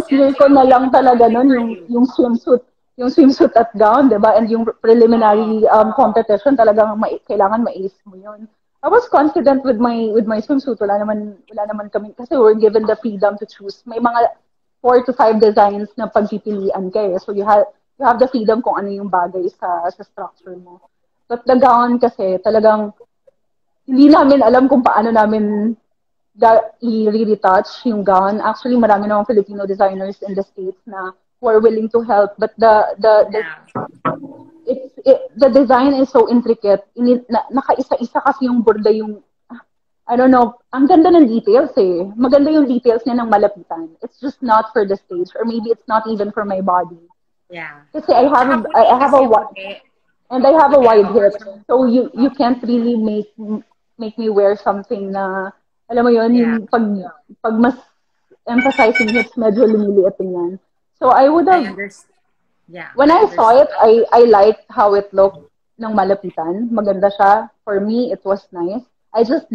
fear ko na lang talaga nun, yung swimsuit at gown, diba? And yung preliminary competition, talagang kailangan ma-ace mo yun. I was confident with my swimsuit. Wala naman kami, kasi we're given the freedom to choose. May mga 4 to 5 designs na pagpipilian kayo. So you have the freedom kung ano yung bagay sa structure mo. But the gown kasi, talagang hindi namin alam kung paano namin i-retouch yung gown. Actually, marami namang Filipino designers in the States na who are willing to help. But the design is so intricate. Nakaisa-isa kasi yung borda yung, I don't know, ang ganda ng details eh. Maganda yung details niya ng malapitan. It's just not for the stage, or maybe it's not even for my body. Yeah. Kasi I have a wide hip. So you can't really make me wear something na, alam mo yun, yung pag mas emphasize yung hips, medyo lumiliit yan. So I would have, when I saw it, I liked how it looked ng malapitan. Maganda siya. For me, it was nice. I just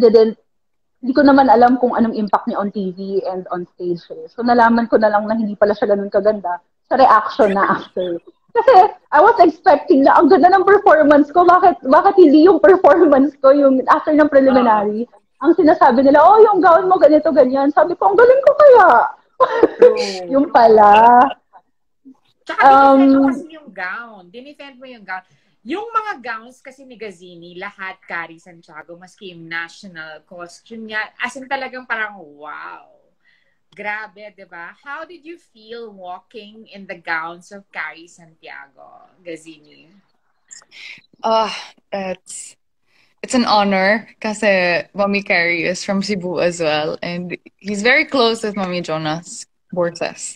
hindi ko naman alam kung anong impact niya on TV and on stage. So nalaman ko na lang na hindi pala siya ganun kaganda sa reaction na after. Kasi I was expecting na ang ganda ng performance ko. Bakit hindi yung performance ko yung after ng preliminary? Ang sinasabi nila, oh, yung gown mo ganito, ganyan. Sabi ko, ang galing ko kaya. Yung pala. Tsaka dinefend mo kasi yung gown. Dinefend mo yung gown. Yung mga gowns kasi ni Gazini, lahat Cary Santiago, maski yung national costume niya, as in talagang parang, wow. Grabe, diba? How did you feel walking in the gowns of Cary Santiago, Gazini? It's an honor kasi Mommy Cary is from Cebu as well, and he's very close with Mommy Jonas Borses.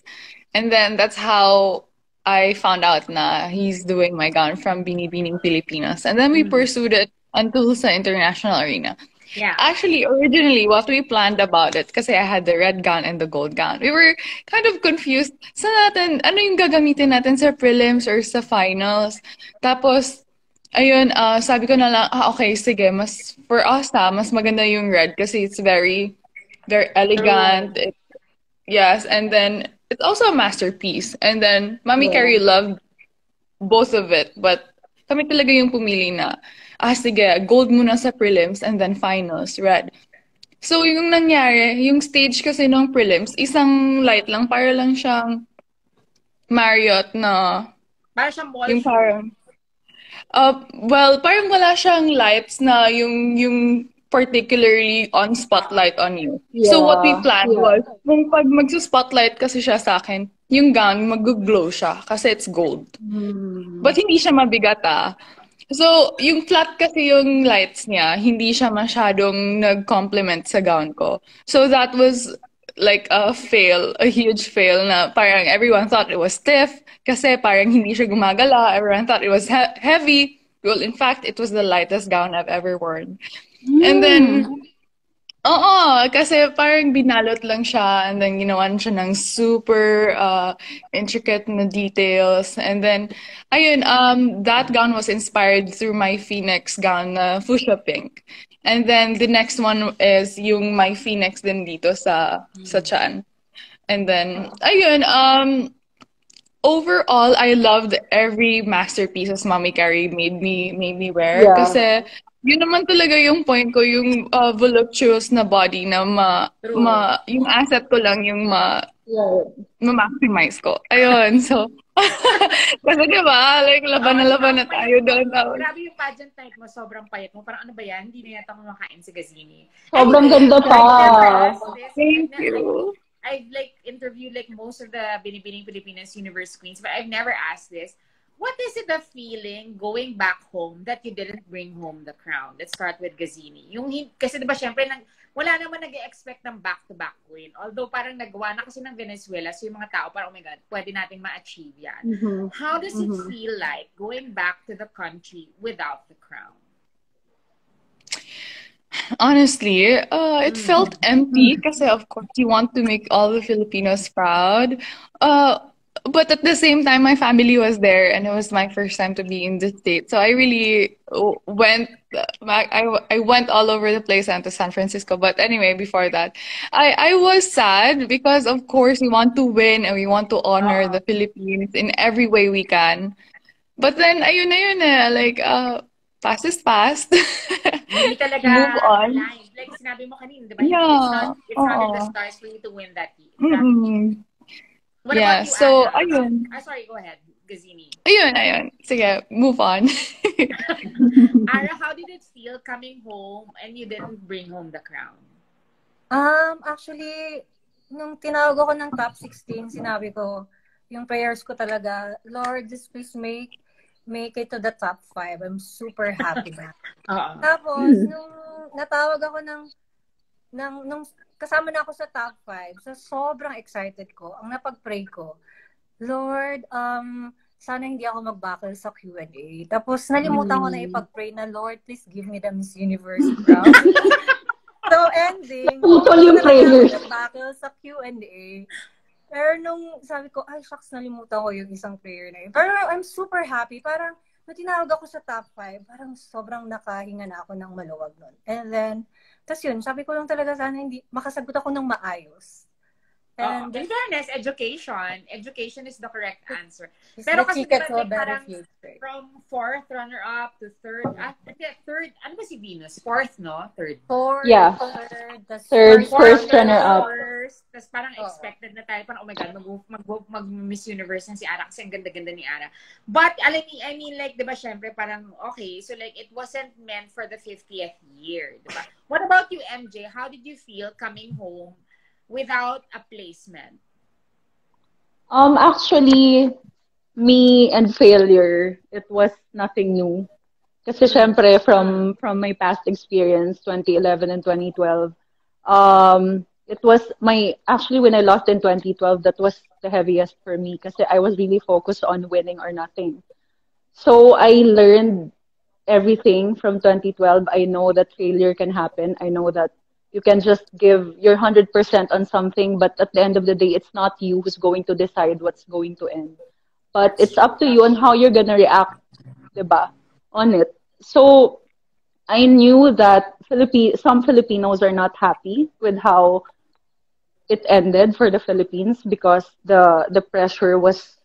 And then that's how I found out na he's doing my gown from Binibining Pilipinas. And then we pursued it until sa international arena. Yeah. Actually, originally, what we planned about it, kasi I had the red gown and the gold gown, we were kind of confused. Ano yung gagamitin natin sa prelims or sa finals? Tapos, ayun, sabi ko na lang, okay, sige, for us mas maganda yung red kasi it's very, very elegant. Yes, and then it's also a masterpiece. And then, Mommy Cary loved both of it. But kami talaga yung pumili na, sige, gold muna sa prelims and then finals, red. So, yung nangyari, yung stage kasi ng prelims, isang light lang, para lang siyang Marriott na... Para siyang mall yung show. Parang, well, parang wala siyang lights na yung particularly on spotlight on you. Yeah, so what we planned was, kung pag magsa-spotlight kasi siya sa akin, yung gown mag-glow siya kasi it's gold. But hindi siya mabigat So, yung flat kasi yung lights niya, hindi siya masyadong nag-complement sa gown ko. So that was like a huge fail na parang everyone thought it was stiff kasi parang hindi siya gumagala. Everyone thought it was heavy. Well, in fact, it was the lightest gown I've ever worn. And then, kasi parang binalot lang siya and then ginawan siya ng super intricate na details. And then, ayun, that gown was inspired through my Phoenix gown na fuchsia pink. And then the next one is yung my Phoenix din dito sa tiyan. And then, ayun, overall, I loved every masterpieces Mommy Cary made me wear. Kasi yun naman talaga yung point ko, yung voluptuous na body na yung asset ko lang yung ma-maximize ko. Ayun, so, kasi diba, like, laban na tayo doon. Grabe yung pageant night mo, sobrang payat mo. Parang ano ba yan? Hindi na yata mo makain si Gazini. Sobrang ganda pa. Thank you. I've like interviewed like most of the Binibining Pilipinas Universe Queens, but I've never asked this. what is it the feeling going back home that you didn't bring home the crown? Let's start with Gazini. Kasi diba syempre, wala naman nag-expect ng back-to-back win. Although parang nagawa na kasi ng Venezuela, so yung mga tao parang, oh my God, pwede nating ma-achieve yan. How does it feel like going back to the country without the crown? Honestly, it felt empty because of course you want to make all the Filipinos proud. But at the same time, my family was there, and it was my first time to be in the States. So I really went. I went all over the place and to San Francisco. But anyway, before that, I was sad because of course we want to win and we want to honor the Philippines in every way we can. But then ayun na yun eh, like past is past. Hindi talaga move on. aligned. Like sinabi mo kanina, diba? Yeah. It's not in the stars for you to win that year. What yeah, about you, so Anna? ayun. Sorry, go ahead, Gazini. Ayun. Sige, move on. Ara, how did it feel coming home and you didn't bring home the crown? Actually, nung tinawag ako ng top 16, sinabi ko, yung prayers ko talaga, Lord, just please make it to the top 5. I'm super happy na. Tapos, nung natawag ako nung kasama na ako sa top 5, so sobrang excited ko. Ang napag-pray ko, Lord, sana hindi ako mag-buckle sa Q&A. Tapos, nalimutan ko na ipag-pray na, Lord, please give me the Miss Universe crown. So, ending, yung prayers. Nag-buckle sa Q&A. Pero nung sabi ko, ay, shucks, nalimutan ko yung isang prayer na yun. Pero I'm super happy. Parang, nung tinawag ako sa top 5, parang sobrang nakahinga na ako ng maluwag nun. And then, tas yun, sabi ko lang talaga sana hindi, makasagot ako ng maayos. And in fairness, education is the correct answer. Pero kasi parang from 4th runner-up to 3rd, third, ano ba si Venus? 4th, no? 3rd. 4th, yeah. 3rd, first runner-up. Tapos parang expected na tayo, parang, oh my God, mag-Miss Universe na si Ara kasi ang ganda-ganda ni Ara. But, I mean, like, diba, syempre, parang, okay, so like, it wasn't meant for the 50th year, diba? What about you, MJ? How did you feel coming home without a placement? Actually, me and failure, it was nothing new. Kasi syempre, from my past experience, 2011 and 2012, it was actually when I lost in 2012, that was the heaviest for me kasi I was really focused on winning or nothing. So I learned everything from 2012. I know that failure can happen. I know that you can just give your 100% on something, but at the end of the day, it's not you who's going to decide what's going to end. But it's up to you on how you're gonna react, diba, on it. So I knew that some Filipinos are not happy with how it ended for the Philippines because the pressure was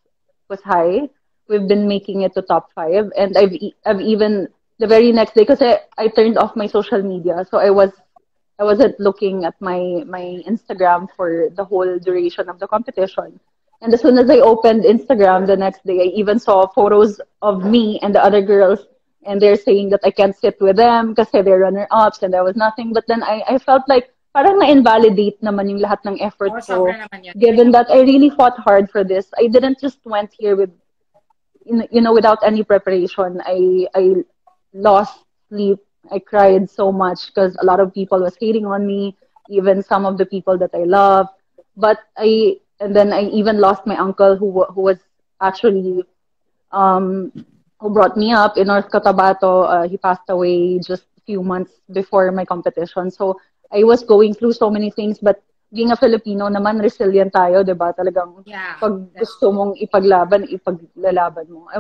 high. We've been making it to top 5, and I've even the very next day because I turned off my social media, so I wasn't looking at my Instagram for the whole duration of the competition. And as soon as I opened Instagram the next day, I even saw photos of me and the other girls, and they're saying that I can't sit with them because they're runner-ups and there was nothing. But then I felt like parang na-invalidate naman yung lahat ng effort ko. Given that I really fought hard for this. I didn't just went here with, without any preparation. I lost sleep. I cried so much because a lot of people was hating on me, even some of the people that I love. And then I even lost my uncle who was actually who brought me up in North Cotabato. He passed away just a few months before my competition. So I was going through so many things, but being a Filipino naman, resilient tayo, diba? Talagang pag gusto mong ipaglaban, ipaglalaban mo. I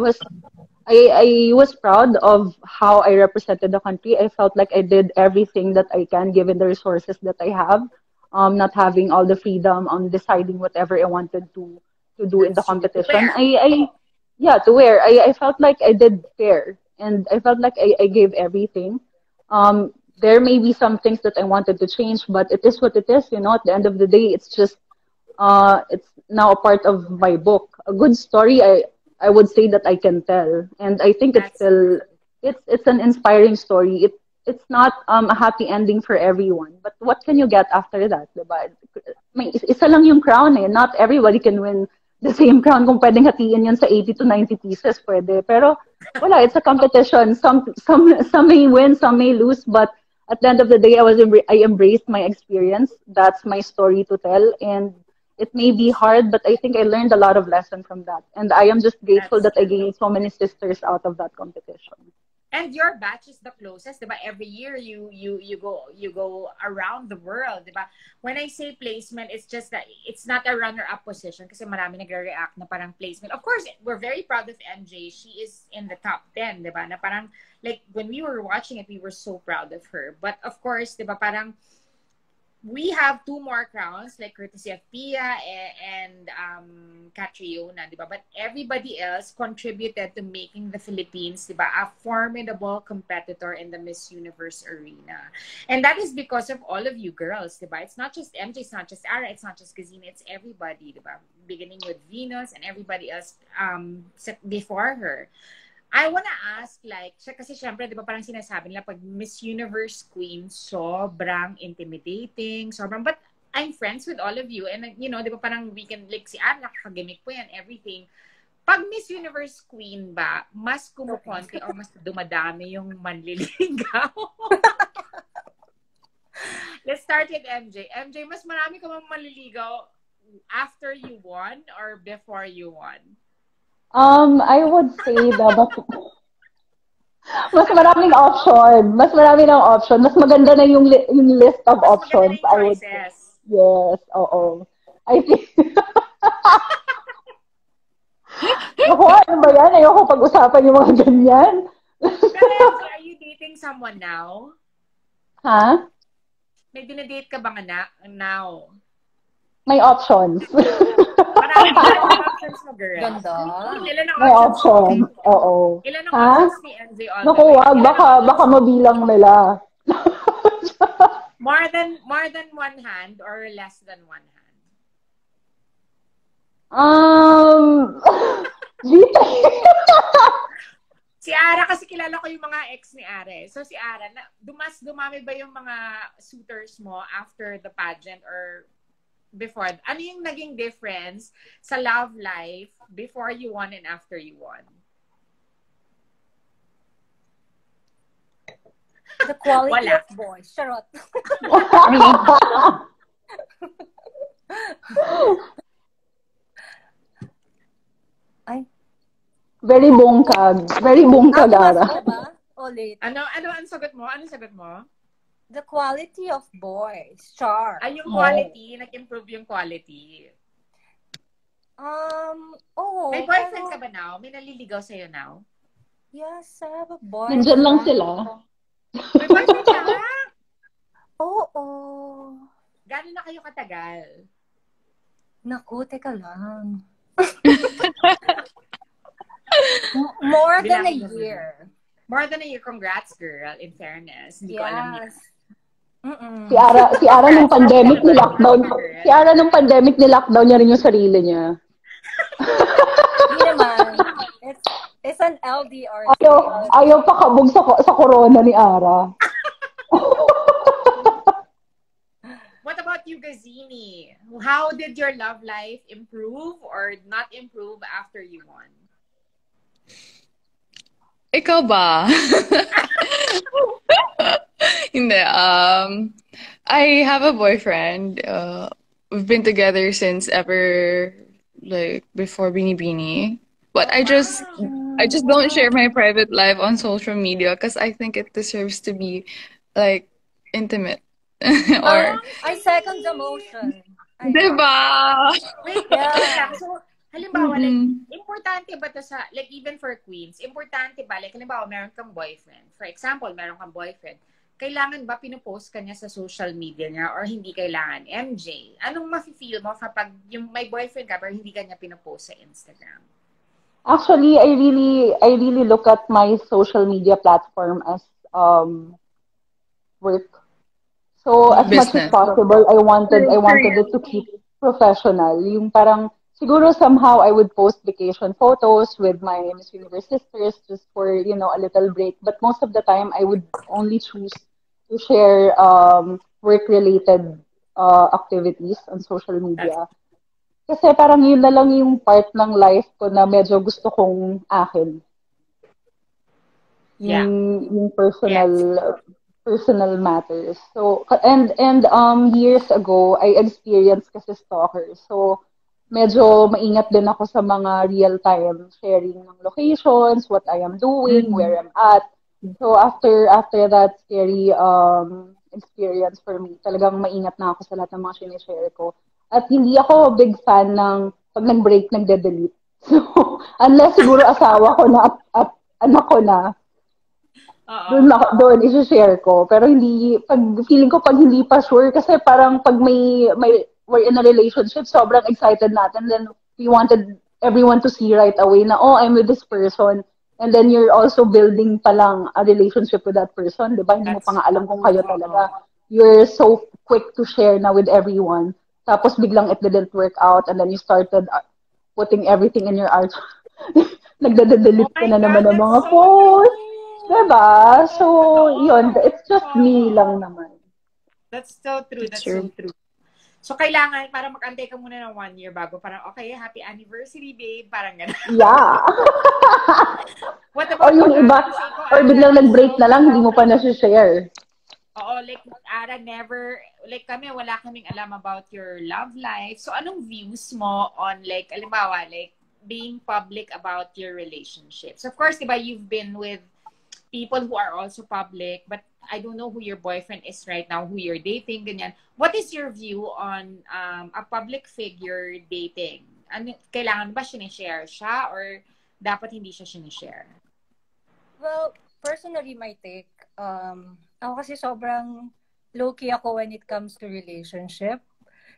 was proud of how I represented the country. I felt like I did everything that I can given the resources that I have. Not having all the freedom on deciding whatever I wanted to do in the competition. To wear. I felt like I did fair, and I felt like I gave everything. There may be some things that I wanted to change, but it is what it is. At the end of the day, it's just it's now a part of my book. A good story, I would say that I can tell, and I think it's an inspiring story. It's not a happy ending for everyone, but what can you get after that, diba? Isa lang yung crown eh. Not everybody can win the same crown, kung pwedeng hatiin yun sa 80 to 90 pieces, pwede. Pero wala, it's a competition. Some may win, some may lose, but at the end of the day, I embraced my experience. That's my story to tell, and it may be hard, but I think I learned a lot of lessons from that. And I am just grateful that I gained so many sisters out of that competition. And your batch is the closest, diba? Every year you go around the world, diba? When I say placement, it's just that it's not a runner-up position kasi marami nagre-react na parang placement. Of course, we're very proud of MJ. She is in the top 10, diba? Na parang, like, when we were watching it, we were so proud of her. But of course, diba, parang we have 2 more crowns, like courtesy of Pia and Catriona, diba? But everybody else contributed to making the Philippines, diba, a formidable competitor in the Miss Universe arena. And that is because of all of you girls, diba? It's not just MJ, it's not just Ara, it's not just Gazini, it's everybody, diba? Beginning with Venus and everybody else before her. I wanna ask, like, kasi syempre, di ba parang sinasabi nila, pag Miss Universe Queen, sobrang intimidating, but I'm friends with all of you, and you know, di ba parang we can, like, si Anne, nakakagimik po yan, everything. Pag Miss Universe Queen ba, mas kumukonti o mas dumadami yung manliligaw? Let's start with MJ. MJ, mas marami ka mang manliligaw after you won or before you won? I would say that mas maraming option. Mas marami ng option. Mas maganda na yung list of mas options. I would say. Yes, oo. I think ako, ano ba yan? Ayoko pag-usapan yung mga ganyan. Pero, are you dating someone now? Ha? May dinadate ka ba nga now? May options. Maraming options mo, girl. Ganda. Ilan ang may options? Oo. Ilan ang options ni MJ on Naku, wag. Baka mabilang nila. More than one hand or less than one hand? Si Ara, kasi kilala ko yung mga ex ni Are. So si Ara, dumami ba yung mga suitors mo after the pageant or before? Ano yung naging difference sa love life before you won and after you won? The quality of boys. Charot. Ay. Very bongkag. Very bongkag, Ara. Ano ang sagot mo? Ano sagot mo? The quality of boys. Char. Ay, yung quality, nag-improve yung quality. Oh. May boyfriend ka ba now? May naliligaw sa'yo now? Yes, I have a boyfriend. Nandiyan lang sila. May boyfriend ka? Oo. Gano'n na kayo katagal? Naku, teka lang. More than a year. More than a year. Congrats, girl. In fairness. Hindi ko alam yun. Si Ara nung pandemic ni lockdown. Si Ara nung pandemic ni lockdown niya rin yung sarili niya. Hindi naman. It's an LDR. Ayaw pa kabog sa corona ni Ara. What about you, Gazini? How did your love life improve or not improve after you won? Ikaw ba? Hindi. I have a boyfriend. We've been together since ever, like, before Binibining. But I just don't share my private life on social media because I think it deserves to be, like, intimate. Or I second the motion. Diba? Wait, yeah. So, halimbawa, like, importante ba to sa, like, even for queens, importante ba, like, halimbawa, meron kang boyfriend. For example, meron kang boyfriend. Kailangan ba pinupost ka niya sa social media niya or hindi kailangan? MJ, anong mafe-feel mo kapag yung may boyfriend ka pero hindi ka niya pinupost sa Instagram? Actually, I really look at my social media platform as work. So, as much as possible, I wanted it to keep professional. Yung parang, siguro somehow I would post vacation photos with my Miss Universe sisters just for, you know, a little break. But most of the time, I would only choose to share work-related activities on social media. Kasi parang yun na lang yung part ng life ko na medyo gusto kong akin. Yung personal matters. So and years ago I experienced kasi stalker. So medyo maingat din ako sa mga real-time sharing ng locations, what I am doing, where I'm at. So after that scary experience for me, talagang maingat na ako sa lahat ng mga sinishare ko. At hindi ako big fan ng pag nag-break, nagde-delete. So, unless siguro asawa ko na at anak ko na, doon i-share ko. Pero hindi, feeling ko pag hindi pa sure, kasi parang pag we're in a relationship, sobrang excited natin, then we wanted everyone to see right away na, oh, I'm with this person. And then you're also building palang a relationship with that person, di ba? Hindi mo pa nga alam kung kayo talaga. You're so quick to share na with everyone. Tapos biglang it didn't work out, and then you started putting everything in your art. Nagda-delete ka na naman ng mga posts. Diba? So, yun. It's just me lang naman. That's so true. That's so true. So, kailangan, para mag-antay ka muna ng 1 year bago. Parang, okay, happy anniversary, babe. Parang gano'n. Yeah. What about or yung iba, or biglang nag-break na lang, hindi mo pa na-share. Oo, like, Ara, never, like kami, wala kaming alam about your love life. So, anong views mo on, like, alimbawa, like, being public about your relationships? Of course, diba, you've been with people who are also public, but I don't know who your boyfriend is right now, who you're dating, ganyan. What is your view on a public figure dating? Ano, kailangan ba sinishare siya or dapat hindi siya sinishare? Well, personally, my take, ako kasi sobrang low-key ako when it comes to relationship.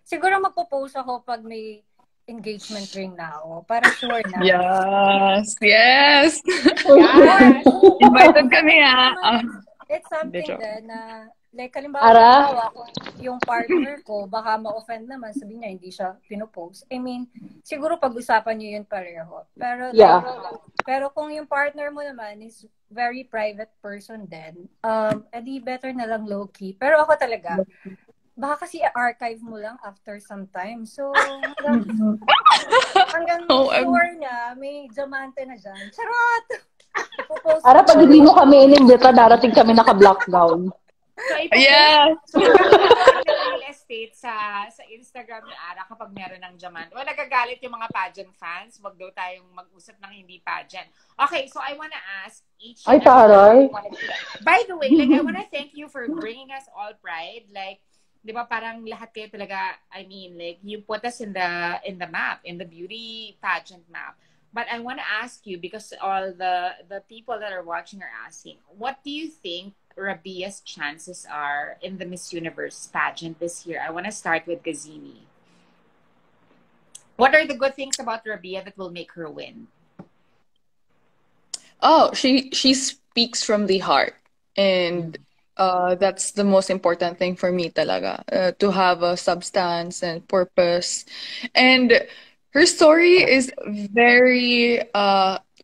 Siguro magpo-post ako pag may engagement ring na ako. Para sure na. Yes! Yes! Yes! Invited kami, ha? It's something then na, like, halimbawa, yung partner ko, baka ma-offend naman, sabi niya, hindi siya pinopost. I mean, siguro pag-usapan niyo yun pareho. Pero, pero kung yung partner mo naman is very private person din, edi better na lang low-key. Pero ako talaga, baka kasi archive mo lang after some time. So, hanggang sure na, may diamante na dyan. Charot! Para pag hindi mo kami inimbita, darating kami naka-lockdown. So, so real estate sa Instagram ni Ara kapag meron ng diamante. O nagagalit yung mga pageant fans, wag daw tayong mag-usap ng hindi pageant. Okay, so I wanna ask each Ay, taray. By the way, like, I wanna thank you for bringing us all pride. Like, di ba parang lahat kayo talaga, I mean, like, you put us in the map, in the beauty pageant map. But I want to ask you, because all the people that are watching are asking, what do you think Rabiya's chances are in the Miss Universe pageant this year? I want to start with Gazini. What are the good things about Rabiya that will make her win? Oh, she speaks from the heart. And that's the most important thing for me talaga. To have a substance and purpose. And her story is very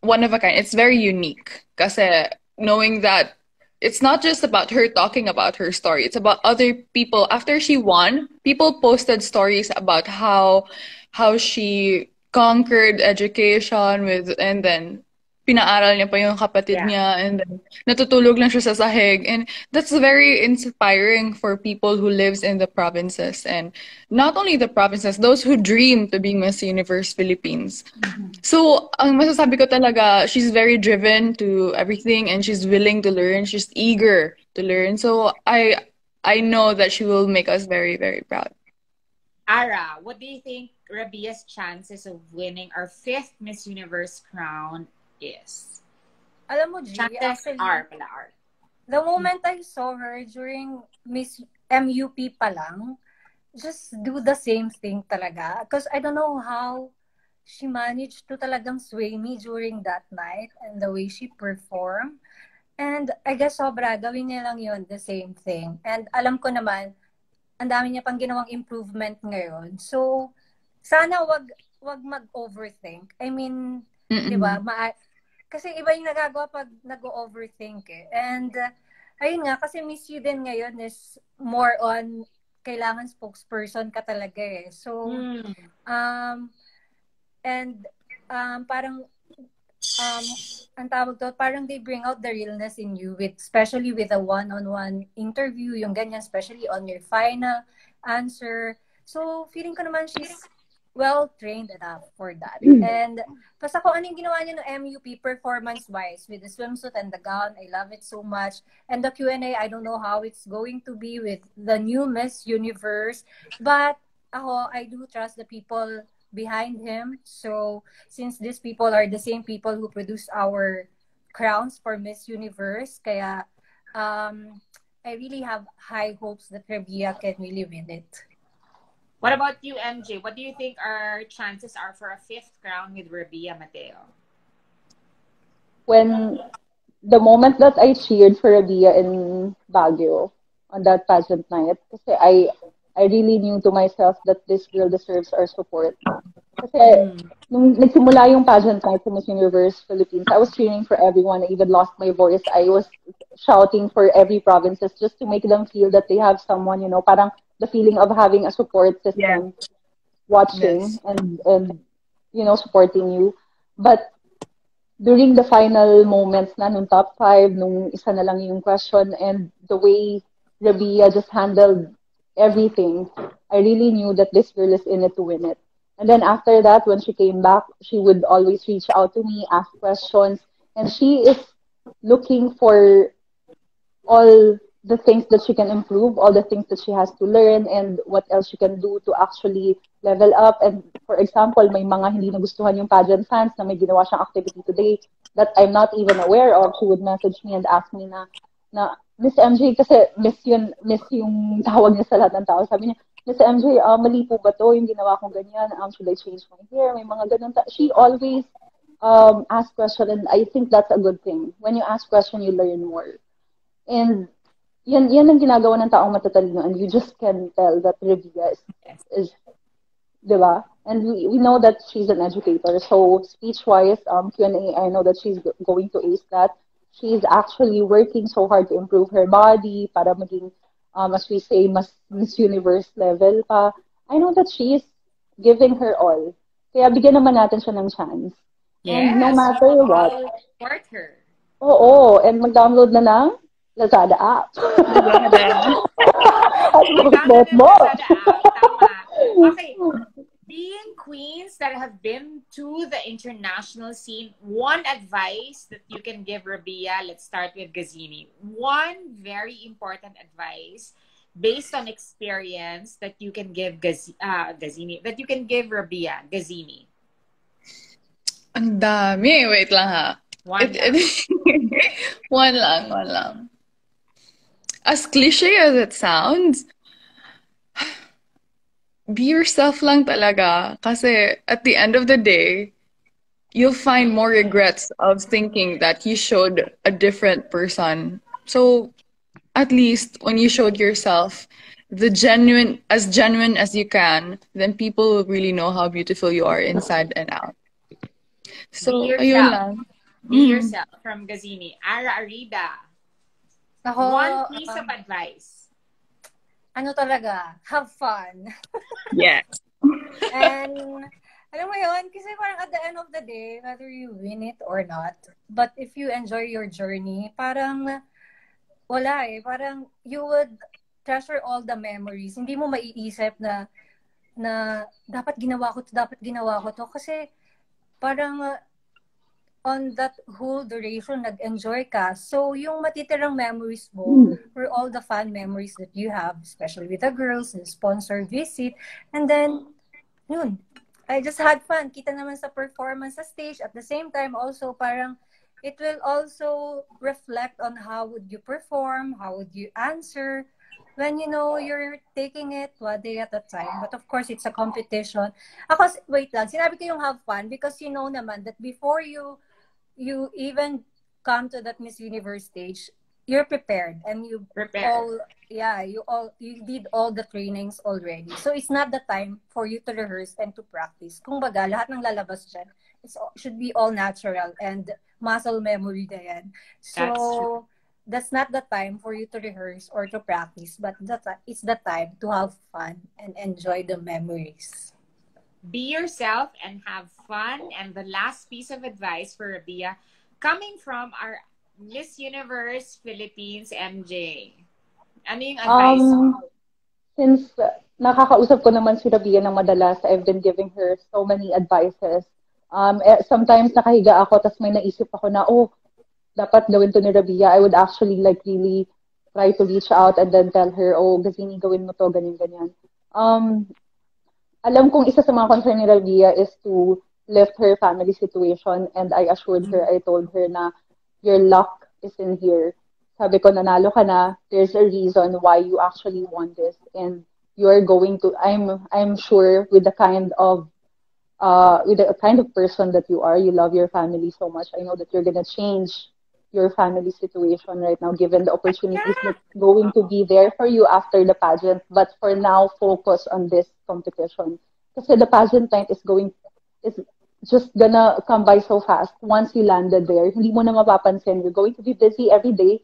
one of a kind. It's very unique. Kasi knowing that it's not just about her talking about her story. It's about other people. After she won, people posted stories about how she conquered education and then pinaaral niya pa yung kapatid niya, and then natutulog lang siya sa sahig. And that's very inspiring for people who lives in the provinces, and not only the provinces, those who dream to be Miss Universe Philippines. So, ang masasabi ko talaga, she's very driven to everything and she's willing to learn. She's eager to learn. So, I know that she will make us very, very proud. Ara, what do you think Rabiya's chances of winning our 5th Miss Universe crown is? Alam mo, G, actually, the moment I saw her during Miss MUP pa lang, just do the same thing talaga. Because I don't know how she managed to talagang sway me during that night and the way she performed. And I guess sobra, gawin niya lang yun, the same thing. And alam ko naman, ang dami niya pang ginawang improvement ngayon. So, sana wag mag-overthink. I mean, di ba, kasi iba yung nagagawa pag nag-overthink eh. And, ayun nga, kasi Miss You din ngayon is more on kailangan spokesperson ka talaga eh. So, parang, ang tawag to, parang they bring out the realness in you, especially with a one-on-one interview, yung ganyan, especially on your final answer. So, feeling ko naman she's well-trained enough for that. And basta kung anong ginawa niya ng MUP performance-wise with the swimsuit and the gown, I love it so much. And the Q&A, I don't know how it's going to be with the new Miss Universe. But ako, I do trust the people behind him. So, since these people are the same people who produce our crowns for Miss Universe, kaya I really have high hopes that Rabiya can really win it. What about you, MJ? What do you think our chances are for a 5th crown with Rabiya Mateo? When the moment that I cheered for Rabiya in Baguio on that pageant night, kasi I really knew to myself that this girl deserves our support. Kasi nung nagsimula yung pageant night sa Miss Universe Philippines, I was cheering for everyone. I even lost my voice. I was shouting for every provinces just to make them feel that they have someone, parang the feeling of having a support system watching and supporting you. But during the final moments na nung top 5, nung isa na lang yung question, and the way Rabiya just handled everything, I really knew that this girl is in it to win it. And then after that, when she came back, she would always reach out to me, ask questions, and she is looking for all the things that she can improve, all the things that she has to learn, and what else she can do to actually level up. And for example, may mga hindi nagustuhan yung pageant fans na may ginawa siyang activity today that I'm not even aware of. She would message me and ask me na Miss MJ, kasi miss yung tawag niya sa lahat ng tao. Sabi niya, Miss MJ, mali po ba to yung ginawa kong ganyan? Should I change my hair? May mga ganun. She always asks questions, and I think that's a good thing. When you ask questions, you learn more. And yan ang ginagawa ng taong matatalino, and you just can tell that Rabiya is diba? And we know that she's an educator. So speech-wise, Q&A, I know that she's going to ace that. She's actually working so hard to improve her body para maging, as we say, mas Miss Universe level pa. I know that she is giving her all. Kaya bigyan naman natin siya ng chance. Yes, and no matter what. Support her. Oo, and mag-download na ng Lazada app. Mag-download ng Lazada app. Tama. Okay. Being queens that have been to the international scene, one advice that you can give Rabiya, let's start with Gazini. One very important advice based on experience that you can give Gazini, that you can give Rabiya, Gazini. Ang dami. Wait lang ha. One lang. As cliche as it sounds, be yourself lang talaga. Kasi at the end of the day, you'll find more regrets of thinking that you showed a different person. So, at least when you showed yourself genuine as you can, then people will really know how beautiful you are inside and out. So, ayun lang. Be yourself from Gazini. Ara Arida. One piece of advice. Ano talaga, have fun. Yes. And, alam mo yun, kasi parang at the end of the day, whether you win it or not, but if you enjoy your journey, parang, wala parang you would treasure all the memories. Hindi mo maiisip na dapat ginawa ko to, kasi parang, on that whole duration, nag-enjoy ka. So, yung matitirang memories mo were all the fun memories that you have, especially with the girls, the sponsor visit. And then, yun, I just had fun. Kita naman sa performance sa stage. At the same time, also, parang, it will also reflect on how would you perform, how would you answer, when, you're taking it one day at a time. But of course, it's a competition. Ako, wait lang, sinabi ko yung have fun because you know naman that before you even come to that Miss Universe stage, you're prepared and you did all the trainings already. So it's not the time for you to rehearse and to practice. Kung baga, lahat ng lalabas dyan, should be all natural and muscle memory na yan. So that's not the time for you to rehearse or to practice, but it's the time to have fun and enjoy the memories. Be yourself and have fun. And the last piece of advice for Rabiya, coming from our Miss Universe Philippines MJ. Ano yung advice mo? Since nakakausap ko naman si Rabiya ng madalas, I've been giving her so many advices. Sometimes nakahiga ako, tas may naisip ako na, dapat gawin to ni Rabiya. I would actually like really try to reach out and then tell her, Gazini, gawin mo to, ganyan. Alam kong isa sa mga concern ni Rabiya is to lift her family situation, and I assured her, I told her na your luck is in here. Sabi ko, nanalo ka na, there's a reason why you actually want this, and you're going to, I'm sure with the kind of person that you are, you love your family so much. I know that you're gonna change your family situation right now, given the opportunities that's going to be there for you after the pageant. But for now, focus on this competition. Kasi the pageant night is just gonna come by so fast. Once you landed there, hindi mo na mapapansin. You're going to be busy every day.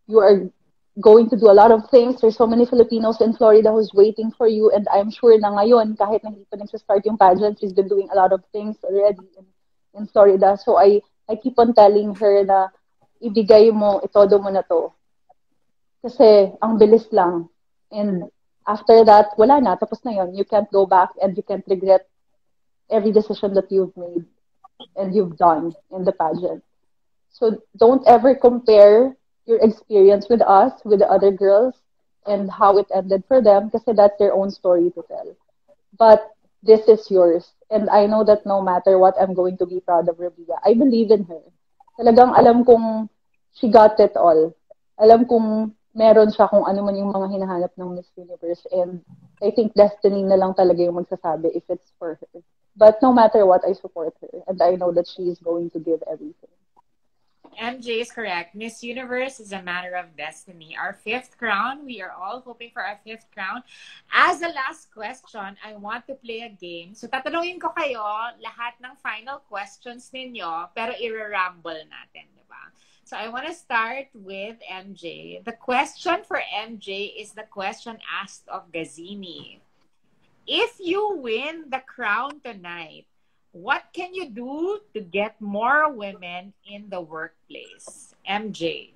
You are going to do a lot of things. There's so many Filipinos in Florida who's waiting for you. And I'm sure na ngayon, kahit na hindi pa nagsastart yung pageant, she's been doing a lot of things already in Florida. So I keep on telling her na ibigay mo, itodo mo na to. Kasi ang bilis lang. And after that, wala na, tapos na yun. You can't go back and you can't regret every decision that you've made and you've done in the pageant. So don't ever compare your experience with us, with the other girls, and how it ended for them, kasi that's their own story to tell. But this is yours. And I know that no matter what, I'm going to be proud of Rabiya. I believe in her. Talagang alam kong she got it all. Alam kong meron siya kung ano man yung mga hinahanap ng Miss Universe. And I think destiny na lang talaga yung magsasabi if it's for her. But no matter what, I support her. And I know that she is going to give everything. MJ is correct. Miss Universe is a matter of destiny. Our 5th crown, we are all hoping for our 5th crown. As a last question, I want to play a game. So tatanungin ko kayo lahat ng final questions ninyo, pero i-rumble natin, di ba? So I want to start with MJ. The question for MJ is the question asked of Gazini. If you win the crown tonight, what can you do to get more women in the workplace? MJ.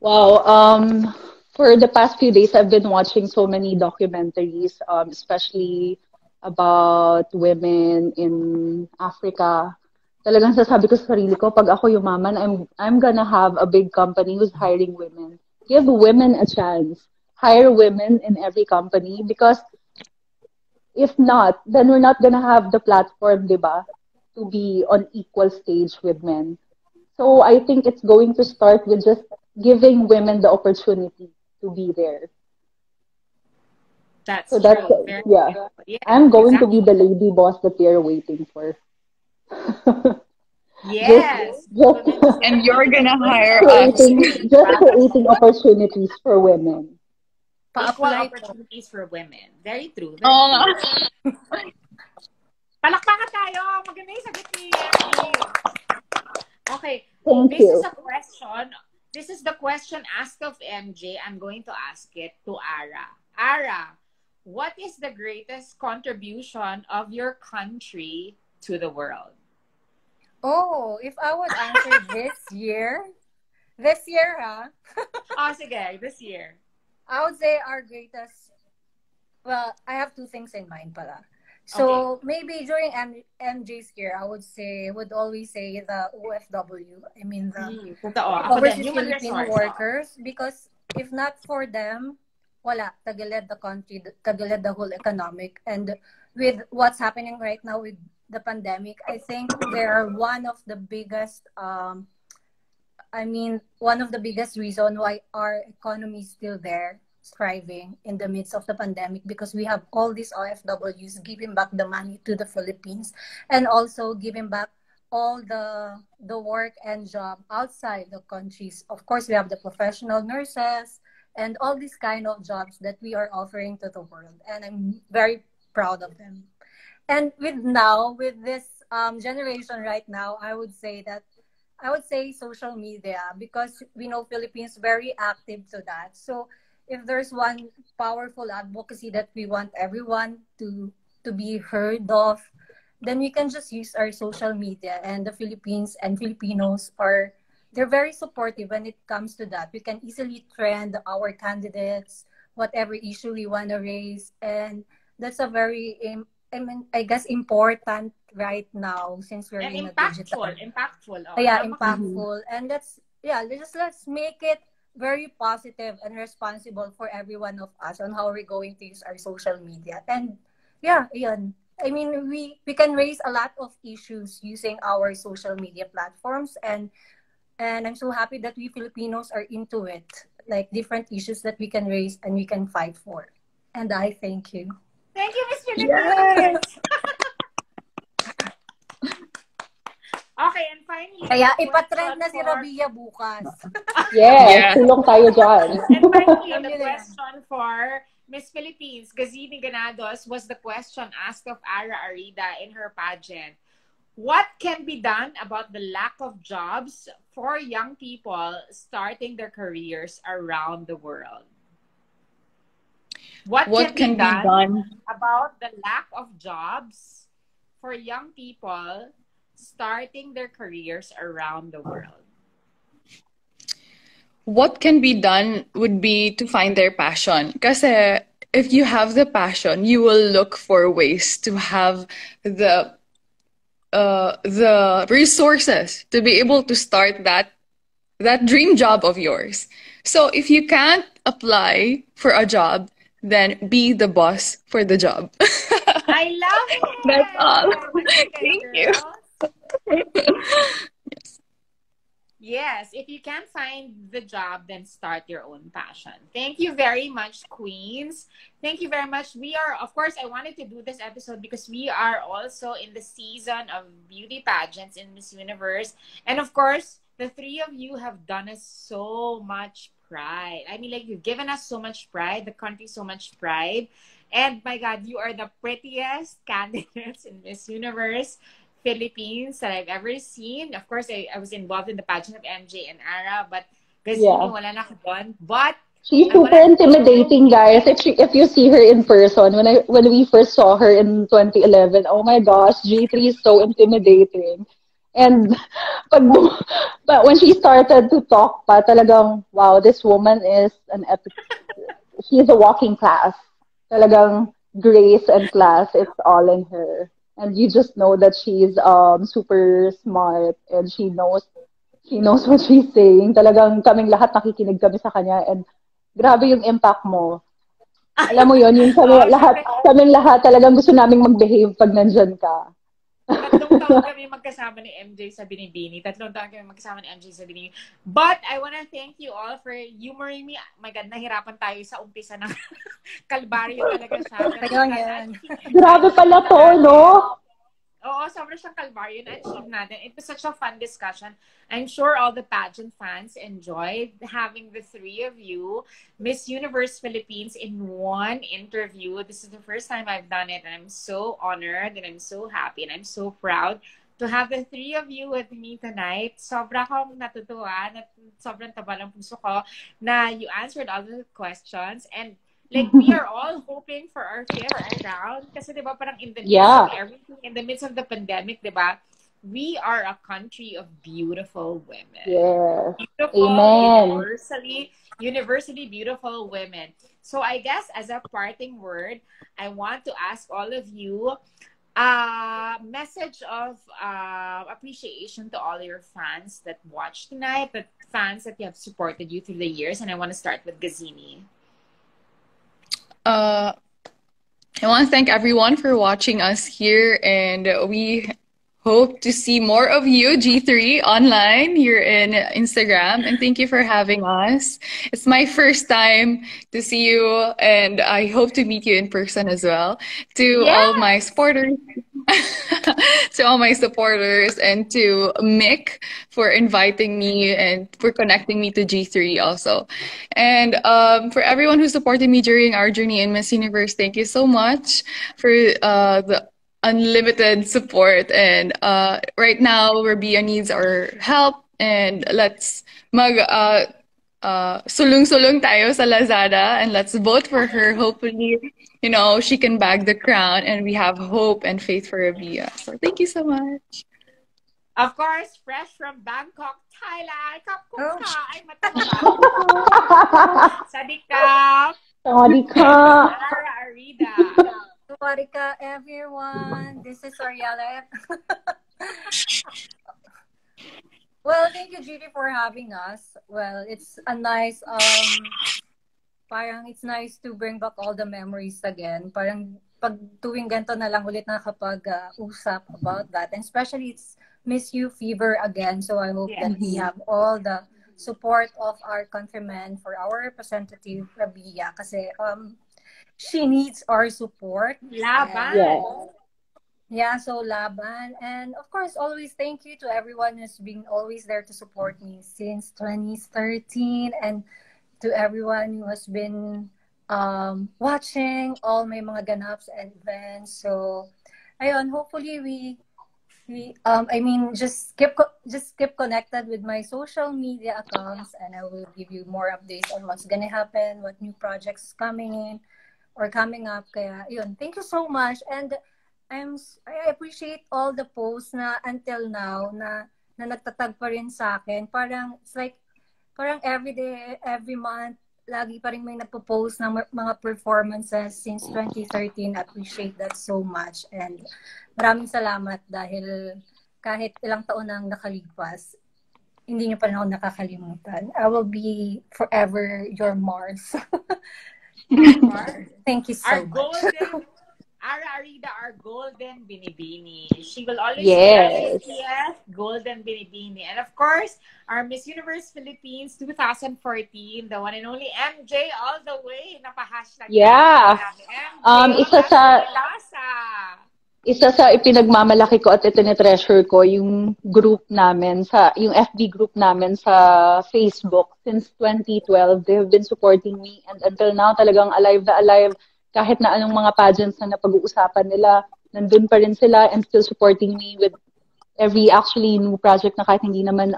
Wow. For the past few days, I've been watching so many documentaries, especially about women in Africa. Talagang sasabi ko sa sarili ko, pag ako yumaman, I'm gonna have a big company who's hiring women. Give women a chance. Hire women in every company, because if not, then we're not gonna have the platform, diba, to be on equal stage with men. So I think it's going to start with just giving women the opportunity to be there. That's so true. Yeah. I'm going to be the lady boss that they're waiting for. Yes. And you're gonna hire us. Just creating opportunities for women. Equal opportunities for women. Very true. Very true. Palakpakan tayo. Maganda yung sagot ni MJ. Okay. This is a question. This is the question asked of MJ. I'm going to ask it to Ara. Ara, what is the greatest contribution of your country to the world? Oh, if I would answer this year, huh? Sige, this year. I would say our greatest, well, I have two things in mind pala. So maybe during MJ's year, I would always say the OFW. I mean the overseas Filipino workers, because if not for them, wala, tagilid the country, tagilid the whole economic. And with what's happening right now with the pandemic, I think they are one of the biggest one of the biggest reason why our economy is still there, thriving in the midst of the pandemic, because we have all these OFWs giving back the money to the Philippines, and also giving back all the work and job outside the countries. Of course, we have the professional nurses and all these kind of jobs that we are offering to the world, and I'm very proud of them. And with this generation right now, I would say that I would say social media, because we know Philippines very active to that. So if there's one powerful advocacy that we want everyone to be heard of, then we can just use our social media. And the Philippines and Filipinos are, they're very supportive when it comes to that. We can easily trend our candidates, whatever issue we want to raise. And that's a very, I guess, important right now, since we're And in a digital. impactful. Oh, Yeah, impactful. And let's make it very positive and responsible for every one of us on how we're going to use our social media. And yeah, yun. I mean, we can raise a lot of issues using our social media platforms, and I'm so happy that we Filipinos are into it. Like different issues that we can raise and we can fight for. And I thank you. Thank you, Miss Philippines. Yes. Okay, and finally, Kaya ipatrend na si Rabiya bukas. Yes, tulong tayo dyan. And finally, the question for Miss Philippines, Gazini Ganados, was the question asked of Ara Arida in her pageant. What can be done about the lack of jobs for young people starting their careers around the world? What can be done about the lack of jobs for young people starting their careers around the world? What can be done would be to find their passion. Because if you have the passion, you will look for ways to have the resources to be able to start that dream job of yours. So if you can't apply for a job, then be the boss for the job. I love it. That's all. Thank you. Yes, if you can't find the job, then start your own passion. Thank you very much, Queens. Thank you very much. We are, of course, I wanted to do this episode because we are also in the season of beauty pageants in Miss Universe. And of course, the three of you have done us so much pride. I mean, like, you've given us so much pride, the country so much pride. And my God, you are the prettiest candidates in Miss Universe Philippines that I've ever seen. Of course, I was involved in the pageant of MJ and Ara, but Gazini, wala na ako doon. But she's super intimidating, guys. If you see her in person, when we first saw her in 2011, oh my gosh, G3 is so intimidating. And but when she started to talk pa, talagang, wow, this woman is an epic. She's a walking class. Talagang grace and class, it's all in her. And you just know that she's super smart and she knows what she's saying. Talagang kaming lahat nakikinig kami sa kanya, and grabe yung impact mo. Alam mo yon, yung kaming lahat talagang gusto naming mag-behave pag nandyan ka. Tatlong taon kami magkasama ni MJ sa Binibining. But I wanna thank you all for humoring me. My God, nahirapan tayo sa umpisa ng kalbaryo talaga siya. Grabe pala to, no? Oo, sobrang siyang kalbaryo na achieve natin. It was such a fun discussion. I'm sure all the pageant fans enjoyed having the three of you, Miss Universe Philippines, in one interview. This is the first time I've done it, and I'm so honored, and I'm so happy, and I'm so proud to have the three of you with me tonight. Sobra akong natutuwa, sobrang taba ng puso ko na you answered all the questions, and like, we are all hoping for our fifth round. Kasi, di ba, parang in the midst of everything, in the midst of the pandemic, di ba, we are a country of beautiful women. Yes. Beautiful, amen. universally beautiful women. So, I guess, as a parting word, I want to ask all of you a message of appreciation to all your fans that watched tonight, the fans that have supported you through the years. And I want to start with Gazini. I want to thank everyone for watching us here, and we hope to see more of you, G3, online here in Instagram. And thank you for having us. It's my first time to see you, and I hope to meet you in person as well. To all my supporters, and to Mick for inviting me and for connecting me to G3 also. And for everyone who supported me during our journey in Miss Universe, thank you so much for the unlimited support. And right now, Rabiya needs our help And let's sulong-sulong tayo sa Lazada and let's vote for her. Hopefully, she can bag the crown and we have hope and faith for Rabiya. So thank you so much. Of course, fresh from Bangkok, Thailand. Oh. Ay, matanda. Sadikap. Sawadika. Ara Arida. Sawadika, everyone. This is Ariella. Well, thank you, Gigi, for having us. Well, it's a nice, parang it's nice to bring back all the memories again. Parang pag tuwing ganito na lang ulit na kapag usap about that. And especially it's Miss You fever again. So I hope that we have all the support of our countrymen for our representative, Rabiya. Kasi she needs our support. Laban. Yeah, so laban. And of course, always thank you to everyone who's been always there to support me since 2013 and to everyone who has been watching all my mga ganaps and events. So, ayun, hopefully we just keep connected with my social media accounts and I will give you more updates on what's gonna happen, what new projects coming in or coming up. Kaya, yun, thank you so much. And I appreciate all the posts na until now na nagtatag pa rin sa akin. Parang it's like parang every day, every month, lagi pa rin may nagpo-post ng mga performances since 2013. I appreciate that so much and maraming salamat dahil kahit ilang taon nang nakalipas, hindi niyo pa rin ako nakakalimutan. I will be forever your Mars. Thank you so much. Ara Arida, our golden Binibini. She will always Yes. yes, golden Binibini. And of course, our Miss Universe Philippines 2014, the one and only MJ all the way. Napa-hashtag. Yeah. MJ, isa sa ipinagmamalaki ko at itinetreasure ko yung group namin, yung FB group namin sa Facebook since 2012. They have been supporting me and until now talagang alive na alive. Kahit na anong mga pageants na napag-uusapan nila, nandun pa rin sila and still supporting me with every actually new project na kahit hindi naman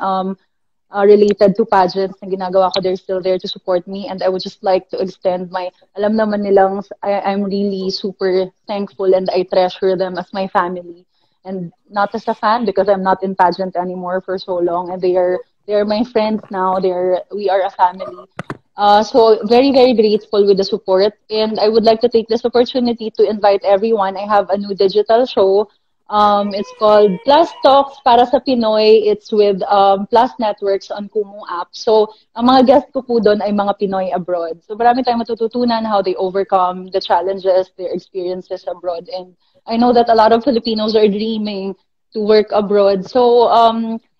related to pageants na ginagawa ko, they're still there to support me. And I would just like to extend alam naman nilang I'm really super thankful and I treasure them as my family. And not as a fan because I'm not in pageant anymore for so long. And they are my friends now. We are a family. So very, very grateful with the support. And I would like to take this opportunity to invite everyone. I have a new digital show. It's called Plus Talks para sa Pinoy. It's with Plus Networks on Kumu app. So, ang mga guest ko po doon ay mga Pinoy abroad. So, marami tayong matututunan how they overcome the challenges, their experiences abroad. And I know that a lot of Filipinos are dreaming to work abroad. So,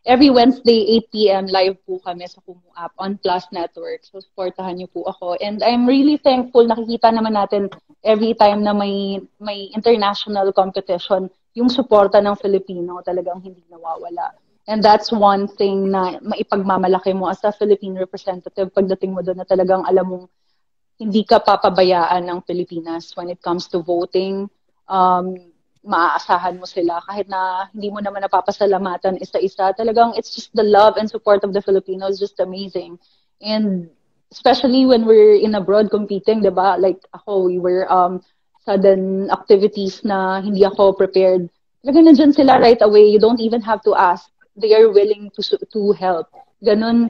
every Wednesday, 8 p.m. live po kami sa Kumu app on Plus Network. So, supportahan niyo po ako. And I'm really thankful. Nakikita naman natin every time na may international competition, yung suporta ng Filipino talagang hindi nawawala. And that's one thing na maipagmamalaki mo as a Philippine representative pagdating mo doon na talagang alam mong hindi ka papabayaan ng Pilipinas when it comes to voting. Maaasahan mo sila kahit na hindi mo naman napapasalamatan isa-isa. Talagang it's just the love and support of the Filipinos just amazing. And especially when we're in abroad competing, diba? Like ako, we were sudden activities na hindi ako prepared. Talagang nandyan sila right away. You don't even have to ask. They are willing to help. Ganun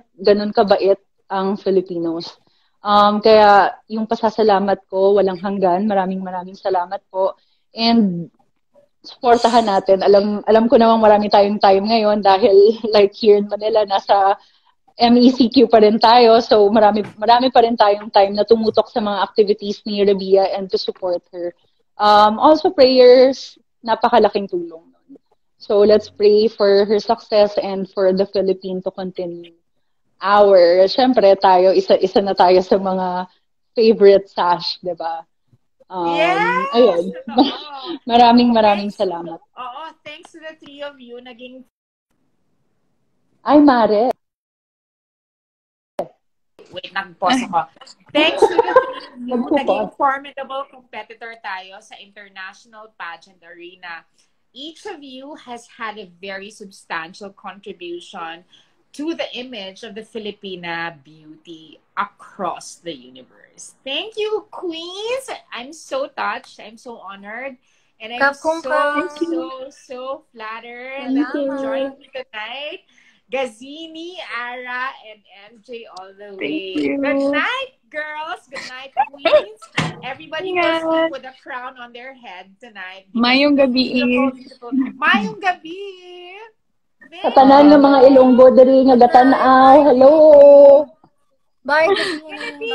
kabait ang Filipinos. Kaya yung pasasalamat ko, walang hanggan. Maraming salamat po. And supportahan natin. Alam ko naman marami tayong time ngayon dahil like here in Manila, nasa MECQ pa rin tayo. So marami pa rin tayong time na tumutok sa mga activities ni Rabiya and to support her. Also prayers, napakalaking tulong nun. So let's pray for her success and for the Philippines to continue. Syempre tayo, isa na tayo sa mga favorite sash, di ba? Yes! Ayun. Maraming salamat. Oo, thanks to the three of you, naging... Ay, Mare. Wait, nag-pause ako. Thanks to the three of you, naging formidable competitor tayo sa international pageant arena. Each of you has had a very substantial contribution to the image of the Filipina beauty across the universe. Thank you, queens. I'm so touched. I'm so honored. And I'm so flattered that you joined me tonight. Gazini, Ara, and MJ all the way. Good night, girls. Good night, queens. Everybody will sleep with a crown on their head tonight. Mayong gabi. Beautiful. Mayong gabi. Sa tanan ng mga Ilonggo diri nga gatanaw. Hello. Bye, Gazini. Bye, MJ.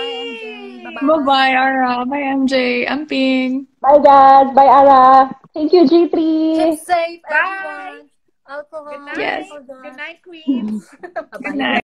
Bye-bye. Bye, Ara. Bye, MJ. Amping. Bye, guys. Bye, Ara. Thank you, G3. Keep safe, Bye. everyone. Alcohol. Good night. Yes. Good night, queens. Good night.